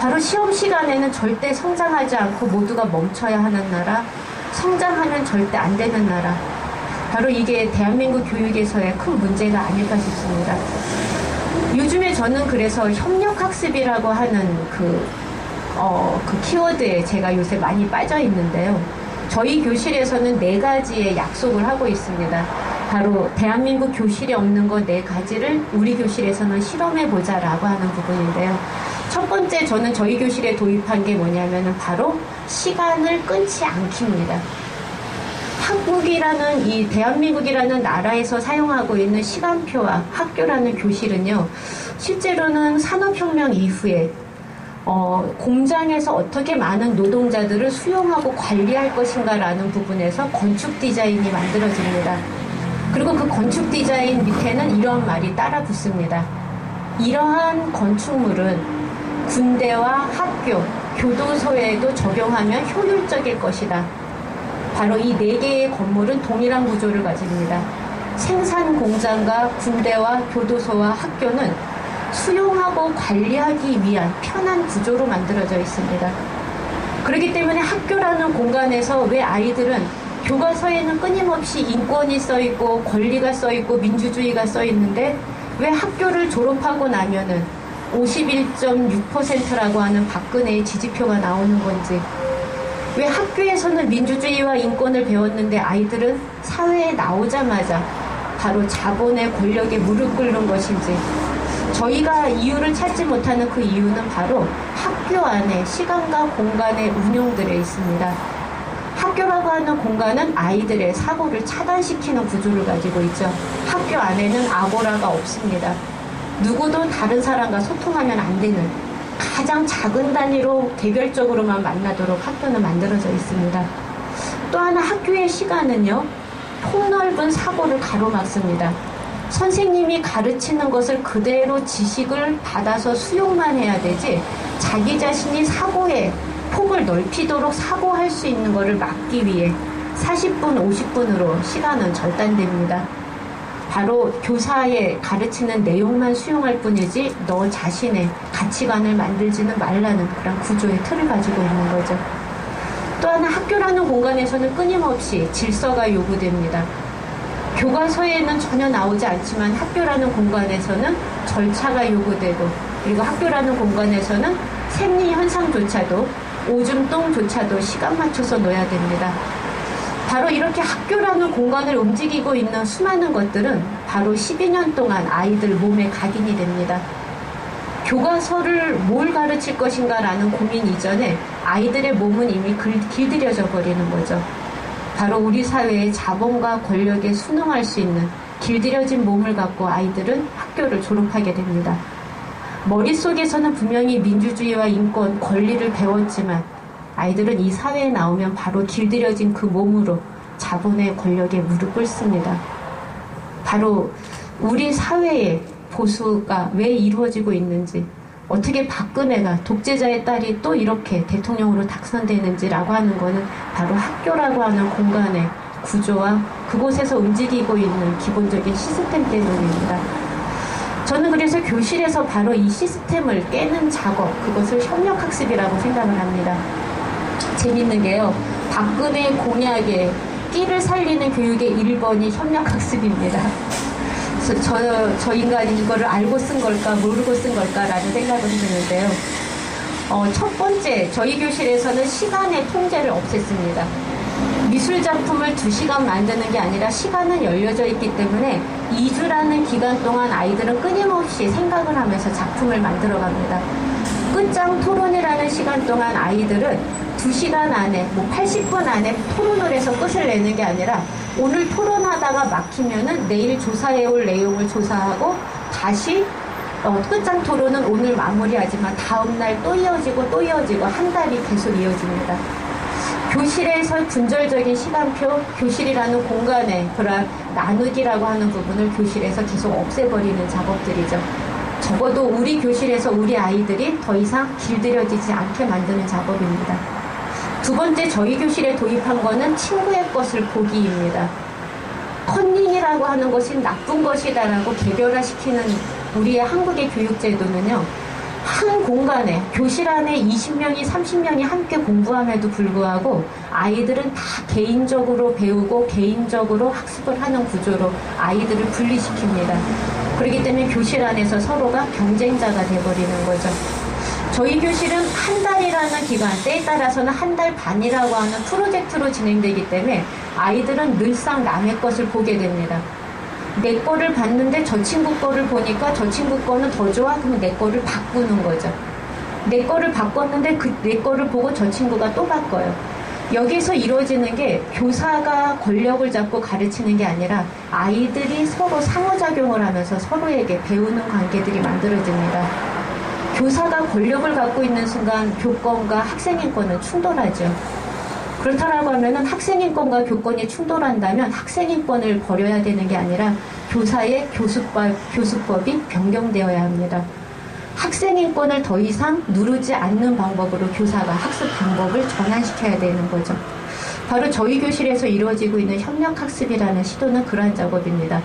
바로 시험 시간에는 절대 성장하지 않고 모두가 멈춰야 하는 나라, 성장하면 절대 안 되는 나라. 바로 이게 대한민국 교육에서의 큰 문제가 아닐까 싶습니다. 요즘에 저는 그래서 협력학습이라고 하는 그 키워드에 제가 요새 많이 빠져 있는데요. 저희 교실에서는 4가지의 약속을 하고 있습니다. 바로 대한민국 교실에 없는 거 4가지를 우리 교실에서는 실험해보자 라고 하는 부분인데요. 첫 번째 저는 저희 교실에 도입한 게 뭐냐면은 바로 시간을 끊지 않기입니다. 한국이라는 이 대한민국이라는 나라에서 사용하고 있는 시간표와 학교라는 교실은요, 실제로는 산업혁명 이후에 공장에서 어떻게 많은 노동자들을 수용하고 관리할 것인가라는 부분에서 건축 디자인이 만들어집니다. 그리고 그 건축 디자인 밑에는 이런 말이 따라 붙습니다. 이러한 건축물은 군대와 학교, 교도소에도 적용하면 효율적일 것이다. 바로 이 4개의 건물은 동일한 구조를 가집니다. 생산 공장과 군대와 교도소와 학교는 수용하고 관리하기 위한 편한 구조로 만들어져 있습니다. 그렇기 때문에 학교라는 공간에서 왜 아이들은 교과서에는 끊임없이 인권이 써있고 권리가 써있고 민주주의가 써있는데 왜 학교를 졸업하고 나면은 51.6%라고 하는 박근혜의 지지표가 나오는 건지, 왜 학교에서는 민주주의와 인권을 배웠는데 아이들은 사회에 나오자마자 바로 자본의 권력에 무릎 꿇는 것인지, 저희가 이유를 찾지 못하는 그 이유는 바로 학교 안에 시간과 공간의 운용들에 있습니다. 학교라고 하는 공간은 아이들의 사고를 차단시키는 구조를 가지고 있죠. 학교 안에는 아고라가 없습니다. 누구도 다른 사람과 소통하면 안 되는, 가장 작은 단위로 개별적으로만 만나도록 학교는 만들어져 있습니다. 또 하나 학교의 시간은요, 폭넓은 사고를 가로막습니다. 선생님이 가르치는 것을 그대로 지식을 받아서 수용만 해야 되지, 자기 자신이 사고의 폭을 넓히도록 사고할 수 있는 것을 막기 위해 40분, 50분으로 시간은 절단됩니다. 바로 교사의 가르치는 내용만 수용할 뿐이지 너 자신의 가치관을 만들지는 말라는 그런 구조의 틀을 가지고 있는 거죠. 또 하나 학교라는 공간에서는 끊임없이 질서가 요구됩니다. 교과서에는 전혀 나오지 않지만 학교라는 공간에서는 절차가 요구되고, 그리고 학교라는 공간에서는 생리 현상조차도, 오줌똥조차도 시간 맞춰서 놓아야 됩니다. 바로 이렇게 학교라는 공간을 움직이고 있는 수많은 것들은 바로 12년 동안 아이들 몸에 각인이 됩니다. 교과서를 뭘 가르칠 것인가라는 고민 이전에 아이들의 몸은 이미 길들여져 버리는 거죠. 바로 우리 사회의 자본과 권력에 순응할 수 있는 길들여진 몸을 갖고 아이들은 학교를 졸업하게 됩니다. 머릿속에서는 분명히 민주주의와 인권, 권리를 배웠지만 아이들은 이 사회에 나오면 바로 길들여진 그 몸으로 자본의 권력에 무릎 꿇습니다. 바로 우리 사회의 보수가 왜 이루어지고 있는지, 어떻게 박근혜가 독재자의 딸이 또 이렇게 대통령으로 당선되는지라고 하는 거는 바로 학교라고 하는 공간의 구조와 그곳에서 움직이고 있는 기본적인 시스템 때문입니다. 저는 그래서 교실에서 바로 이 시스템을 깨는 작업, 그것을 협력학습이라고 생각을 합니다. 재밌는 게요, 박근혜 공약에 끼를 살리는 교육의 1번이 협력학습입니다. 그래서 저 인간이 이거를 알고 쓴 걸까 모르고 쓴 걸까라는 생각을 했는데요. 첫 번째, 저희 교실에서는 시간의 통제를 없앴습니다. 미술작품을 2시간 만드는 게 아니라 시간은 열려져 있기 때문에 2주라는 기간 동안 아이들은 끊임없이 생각을 하면서 작품을 만들어갑니다. 끝장 토론이라는 시간 동안 아이들은 2시간 안에, 80분 안에 토론을 해서 끝을 내는 게 아니라 오늘 토론하다가 막히면은 내일 조사해올 내용을 조사하고 다시 끝장 토론은 오늘 마무리하지만 다음날 또 이어지고 또 이어지고 한 달이 계속 이어집니다. 교실에서 분절적인 시간표, 교실이라는 공간의 그런 나누기라고 하는 부분을 교실에서 계속 없애버리는 작업들이죠. 적어도 우리 교실에서 우리 아이들이 더 이상 길들여지지 않게 만드는 작업입니다. 두 번째, 저희 교실에 도입한 거는 친구의 것을 보기입니다. 컨닝이라고 하는 것이 나쁜 것이다라고 개별화시키는 우리의 한국의 교육제도는요, 한 공간에 교실 안에 20명이 30명이 함께 공부함에도 불구하고 아이들은 다 개인적으로 배우고 개인적으로 학습을 하는 구조로 아이들을 분리시킵니다. 그렇기 때문에 교실 안에서 서로가 경쟁자가 돼버리는 거죠. 저희 교실은 한 달이라는 기간, 때에 따라서는 한 달 반이라고 하는 프로젝트로 진행되기 때문에 아이들은 늘상 남의 것을 보게 됩니다. 내 거를 봤는데 저 친구 거를 보니까 저 친구 거는 더 좋아? 그러면 내 거를 바꾸는 거죠. 내 거를 바꿨는데 내 거를 보고 저 친구가 또 바꿔요. 여기서 이루어지는 게 교사가 권력을 잡고 가르치는 게 아니라 아이들이 서로 상호작용을 하면서 서로에게 배우는 관계들이 만들어집니다. 교사가 권력을 갖고 있는 순간 교권과 학생인권은 충돌하죠. 그렇다라고 하면은 학생인권과 교권이 충돌한다면 학생인권을 버려야 되는 게 아니라 교사의 교수법이 변경되어야 합니다. 학생인권을 더 이상 누르지 않는 방법으로 교사가 학습 방법을 전환시켜야 되는 거죠. 바로 저희 교실에서 이루어지고 있는 협력학습이라는 시도는 그러한 작업입니다.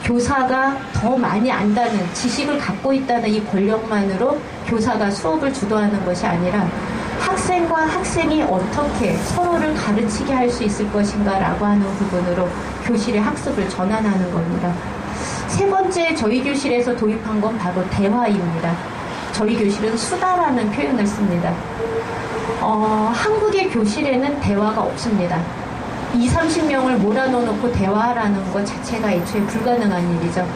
교사가 더 많이 안다는, 지식을 갖고 있다는 이 권력만으로 교사가 수업을 주도하는 것이 아니라 학생과 학생이 어떻게 서로를 가르치게 할 수 있을 것인가 라고 하는 부분으로 교실의 학습을 전환하는 겁니다. 세 번째, 저희 교실에서 도입한 건 바로 대화입니다. 저희 교실은 수다라는 표현을 씁니다. 한국의 교실에는 대화가 없습니다. 20, 30명을 몰아넣어놓고 대화하라는 것 자체가 애초에 불가능한 일이죠.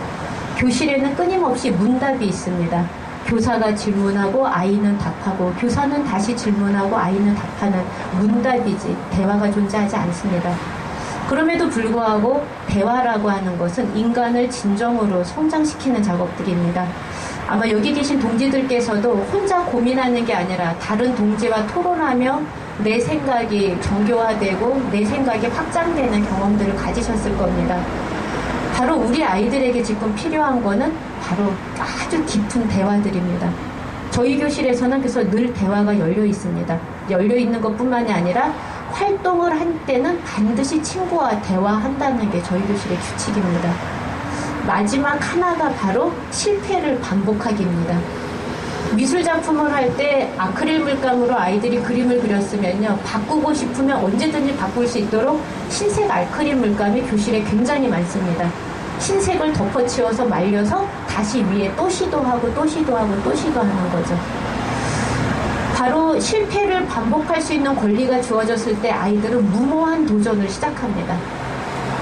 교실에는 끊임없이 문답이 있습니다. 교사가 질문하고 아이는 답하고 교사는 다시 질문하고 아이는 답하는 문답이지 대화가 존재하지 않습니다. 그럼에도 불구하고 대화라고 하는 것은 인간을 진정으로 성장시키는 작업들입니다. 아마 여기 계신 동지들께서도 혼자 고민하는 게 아니라 다른 동지와 토론하며 내 생각이 정교화되고 내 생각이 확장되는 경험들을 가지셨을 겁니다. 바로 우리 아이들에게 지금 필요한 거는 바로 아주 깊은 대화들입니다. 저희 교실에서는 그래서 늘 대화가 열려 있습니다. 열려 있는 것뿐만이 아니라 활동을 할 때는 반드시 친구와 대화한다는 게 저희 교실의 규칙입니다. 마지막 하나가 바로 실패를 반복하기입니다. 미술작품을 할 때 아크릴 물감으로 아이들이 그림을 그렸으면요, 바꾸고 싶으면 언제든지 바꿀 수 있도록 흰색 아크릴 물감이 교실에 굉장히 많습니다. 흰색을 덮어치워서 말려서 다시 위에 또 시도하고 또 시도하고 또 시도하는 거죠. 바로 실패를 반복할 수 있는 권리가 주어졌을 때 아이들은 무모한 도전을 시작합니다.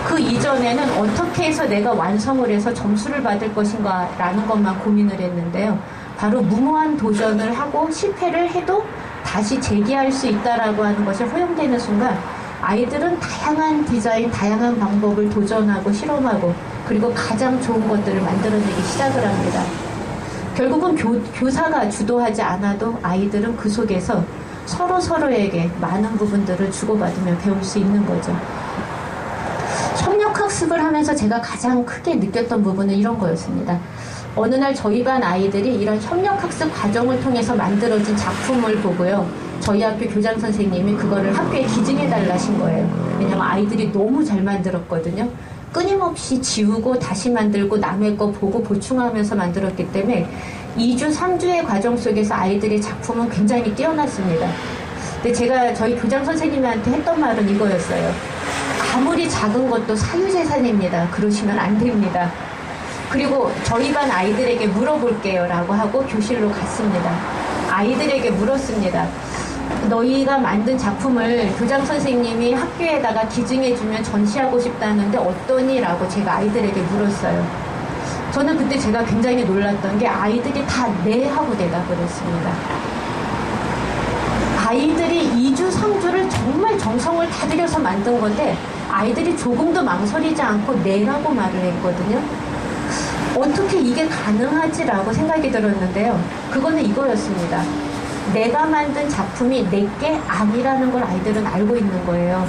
그 이전에는 어떻게 해서 내가 완성을 해서 점수를 받을 것인가 라는 것만 고민을 했는데요. 바로 무모한 도전을 하고 실패를 해도 다시 재기할 수 있다라고 하는 것이 허용되는 순간 아이들은 다양한 디자인, 다양한 방법을 도전하고 실험하고 그리고 가장 좋은 것들을 만들어내기 시작을 합니다. 결국은 교사가 주도하지 않아도 아이들은 그 속에서 서로에게 많은 부분들을 주고받으며 배울 수 있는 거죠. 협력학습을 하면서 제가 가장 크게 느꼈던 부분은 이런 거였습니다. 어느 날 저희 반 아이들이 이런 협력학습 과정을 통해서 만들어진 작품을 보고요. 저희 학교 교장 선생님이 그거를 학교에 기증해달라 하신 거예요. 왜냐면 아이들이 너무 잘 만들었거든요. 끊임없이 지우고 다시 만들고 남의 거 보고 보충하면서 만들었기 때문에 2주, 3주의 과정 속에서 아이들의 작품은 굉장히 뛰어났습니다. 근데 제가 저희 교장 선생님한테 했던 말은 이거였어요. 아무리 작은 것도 사유재산입니다. 그러시면 안 됩니다. 그리고 저희 반 아이들에게 물어볼게요 라고 하고 교실로 갔습니다. 아이들에게 물었습니다. 너희가 만든 작품을 교장 선생님이 학교에다가 기증해주면 전시하고 싶다는데 어떠니? 라고 제가 아이들에게 물었어요. 저는 그때 제가 굉장히 놀랐던 게 아이들이 다 네 하고 대답을 했습니다. 아이들이 2주, 3주를 정말 정성을 다 들여서 만든 건데 아이들이 조금도 망설이지 않고 네라고 말을 했거든요. 어떻게 이게 가능하지라고 생각이 들었는데요. 그거는 이거였습니다. 내가 만든 작품이 내게 아니라는 걸 아이들은 알고 있는 거예요.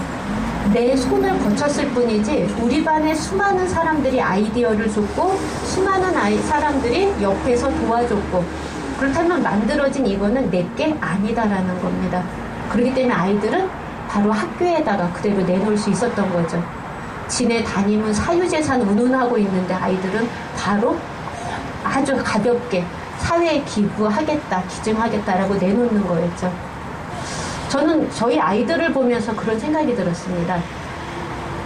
내 손을 거쳤을 뿐이지 우리 반에 수많은 사람들이 아이디어를 줬고 수많은 사람들이 옆에서 도와줬고 그렇다면 만들어진 이거는 내게 아니다라는 겁니다. 그렇기 때문에 아이들은 바로 학교에다가 그대로 내놓을 수 있었던 거죠. 지네 담임은 사유재산 운운하고 있는데 아이들은 바로 아주 가볍게 사회에 기부하겠다, 기증하겠다라고 내놓는 거였죠. 저는 저희 아이들을 보면서 그런 생각이 들었습니다.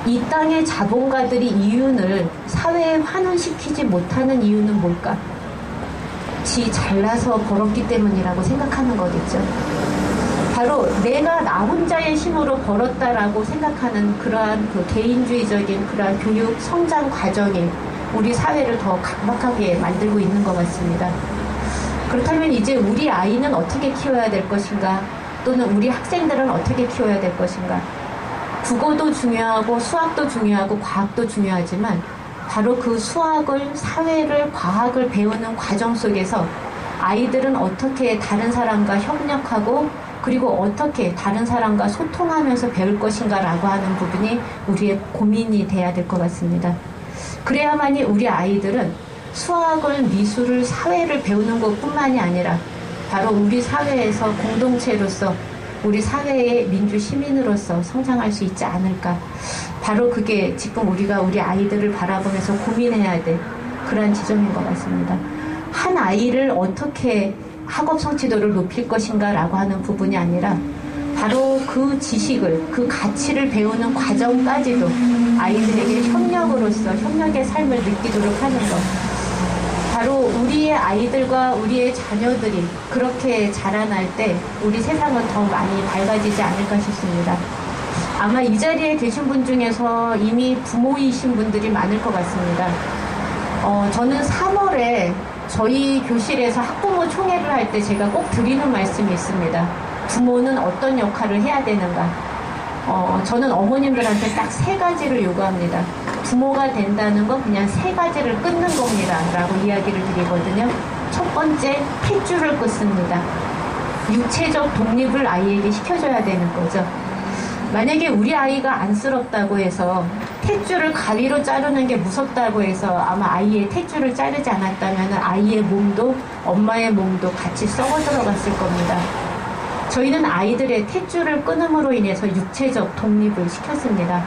이 땅의 자본가들이 이윤을 사회에 환원시키지 못하는 이유는 뭘까? 지 잘나서 벌었기 때문이라고 생각하는 거겠죠. 바로 내가 나 혼자의 힘으로 벌었다라고 생각하는 그러한 그 개인주의적인 그러한 교육 성장 과정이 우리 사회를 더 각박하게 만들고 있는 것 같습니다. 그렇다면 이제 우리 아이는 어떻게 키워야 될 것인가? 또는 우리 학생들은 어떻게 키워야 될 것인가? 국어도 중요하고 수학도 중요하고 과학도 중요하지만 바로 그 수학을, 사회를, 과학을 배우는 과정 속에서 아이들은 어떻게 다른 사람과 협력하고 그리고 어떻게 다른 사람과 소통하면서 배울 것인가라고 하는 부분이 우리의 고민이 돼야 될 것 같습니다. 그래야만이 우리 아이들은 수학을, 미술을, 사회를 배우는 것뿐만이 아니라 바로 우리 사회에서 공동체로서 우리 사회의 민주 시민으로서 성장할 수 있지 않을까. 바로 그게 지금 우리가 우리 아이들을 바라보면서 고민해야 될 그러한 지점인 것 같습니다. 한 아이를 어떻게 학업 성취도를 높일 것인가 라고 하는 부분이 아니라 바로 그 지식을, 그 가치를 배우는 과정까지도 아이들에게 협력으로서 협력의 삶을 느끼도록 하는 것. 바로 우리의 아이들과 우리의 자녀들이 그렇게 자라날 때 우리 세상은 더 많이 밝아지지 않을까 싶습니다. 아마 이 자리에 계신 분 중에서 이미 부모이신 분들이 많을 것 같습니다. 저는 3월에 저희 교실에서 학부모 총회를 할 때 제가 꼭 드리는 말씀이 있습니다. 부모는 어떤 역할을 해야 되는가? 저는 어머님들한테 딱 3가지를 요구합니다. 부모가 된다는 건 그냥 3가지를 끊는 겁니다. 라고 이야기를 드리거든요. 첫 번째, 탯줄을 끊습니다. 육체적 독립을 아이에게 시켜줘야 되는 거죠. 만약에 우리 아이가 안쓰럽다고 해서 탯줄을 가위로 자르는 게 무섭다고 해서 아마 아이의 탯줄을 자르지 않았다면 아이의 몸도 엄마의 몸도 같이 썩어 들어갔을 겁니다. 저희는 아이들의 탯줄을 끊음으로 인해서 육체적 독립을 시켰습니다.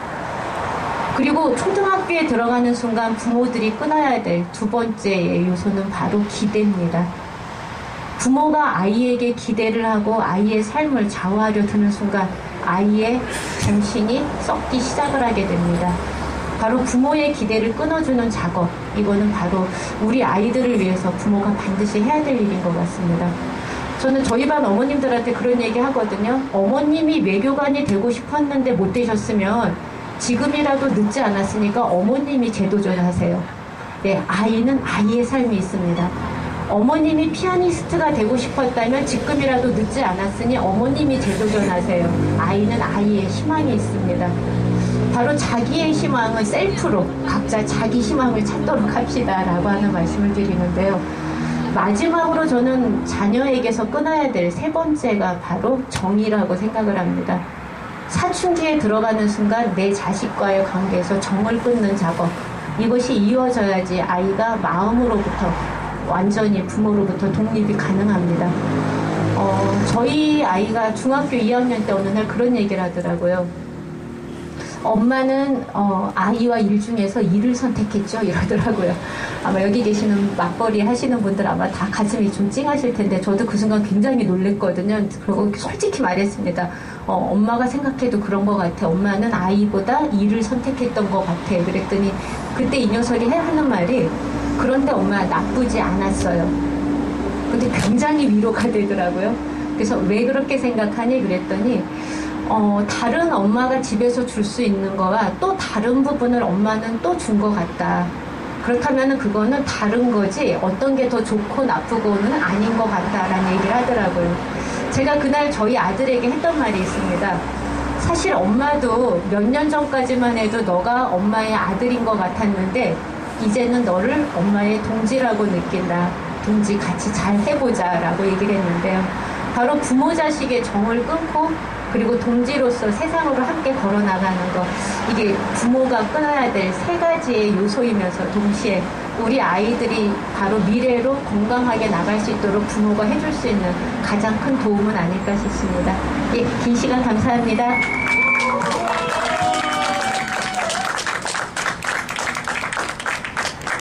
그리고 초등학교에 들어가는 순간 부모들이 끊어야 될 2번째 요소는 바로 기대입니다. 부모가 아이에게 기대를 하고 아이의 삶을 좌우하려 드는 순간 아이의 정신이 썩기 시작을 하게 됩니다. 바로 부모의 기대를 끊어주는 작업, 이거는 바로 우리 아이들을 위해서 부모가 반드시 해야 될 일인 것 같습니다. 저는 저희 반 어머님들한테 그런 얘기 하거든요. 어머님이 외교관이 되고 싶었는데 못 되셨으면 지금이라도 늦지 않았으니까 어머님이 재도전하세요. 네, 아이는 아이의 삶이 있습니다. 어머님이 피아니스트가 되고 싶었다면 지금이라도 늦지 않았으니 어머님이 재도전하세요. 아이는 아이의 희망이 있습니다. 바로 자기의 희망은 셀프로 각자 자기 희망을 찾도록 합시다 라고 하는 말씀을 드리는데요. 마지막으로 저는 자녀에게서 끊어야 될 3번째가 바로 정이라고 생각을 합니다. 사춘기에 들어가는 순간 내 자식과의 관계에서 정을 끊는 작업, 이것이 이루어져야지 아이가 마음으로부터 완전히 부모로부터 독립이 가능합니다. 저희 아이가 중학교 2학년 때 어느 날 그런 얘기를 하더라고요. 엄마는 아이와 일 중에서 일을 선택했죠 이러더라고요. 아마 여기 계시는 맞벌이 하시는 분들 아마 다 가슴이 좀 찡하실 텐데 저도 그 순간 굉장히 놀랬거든요. 그리고 솔직히 말했습니다. 엄마가 생각해도 그런 것 같아. 엄마는 아이보다 일을 선택했던 것 같아. 그랬더니 그때 이 녀석이 하는 말이 그런데 엄마 나쁘지 않았어요. 근데 굉장히 위로가 되더라고요. 그래서 왜 그렇게 생각하니 그랬더니 다른 엄마가 집에서 줄 수 있는 거와 또 다른 부분을 엄마는 또 준 것 같다. 그렇다면 그거는 다른 거지 어떤 게 더 좋고 나쁘고는 아닌 것 같다라는 얘기를 하더라고요. 제가 그날 저희 아들에게 했던 말이 있습니다. 사실 엄마도 몇 년 전까지만 해도 너가 엄마의 아들인 것 같았는데 이제는 너를 엄마의 동지라고 느낀다. 동지 같이 잘 해보자 라고 얘기를 했는데요. 바로 부모 자식의 정을 끊고 그리고 동지로서 세상으로 함께 걸어나가는 것, 이게 부모가 끊어야 될 세 가지의 요소이면서 동시에 우리 아이들이 바로 미래로 건강하게 나갈 수 있도록 부모가 해줄 수 있는 가장 큰 도움은 아닐까 싶습니다. 예, 긴 시간 감사합니다.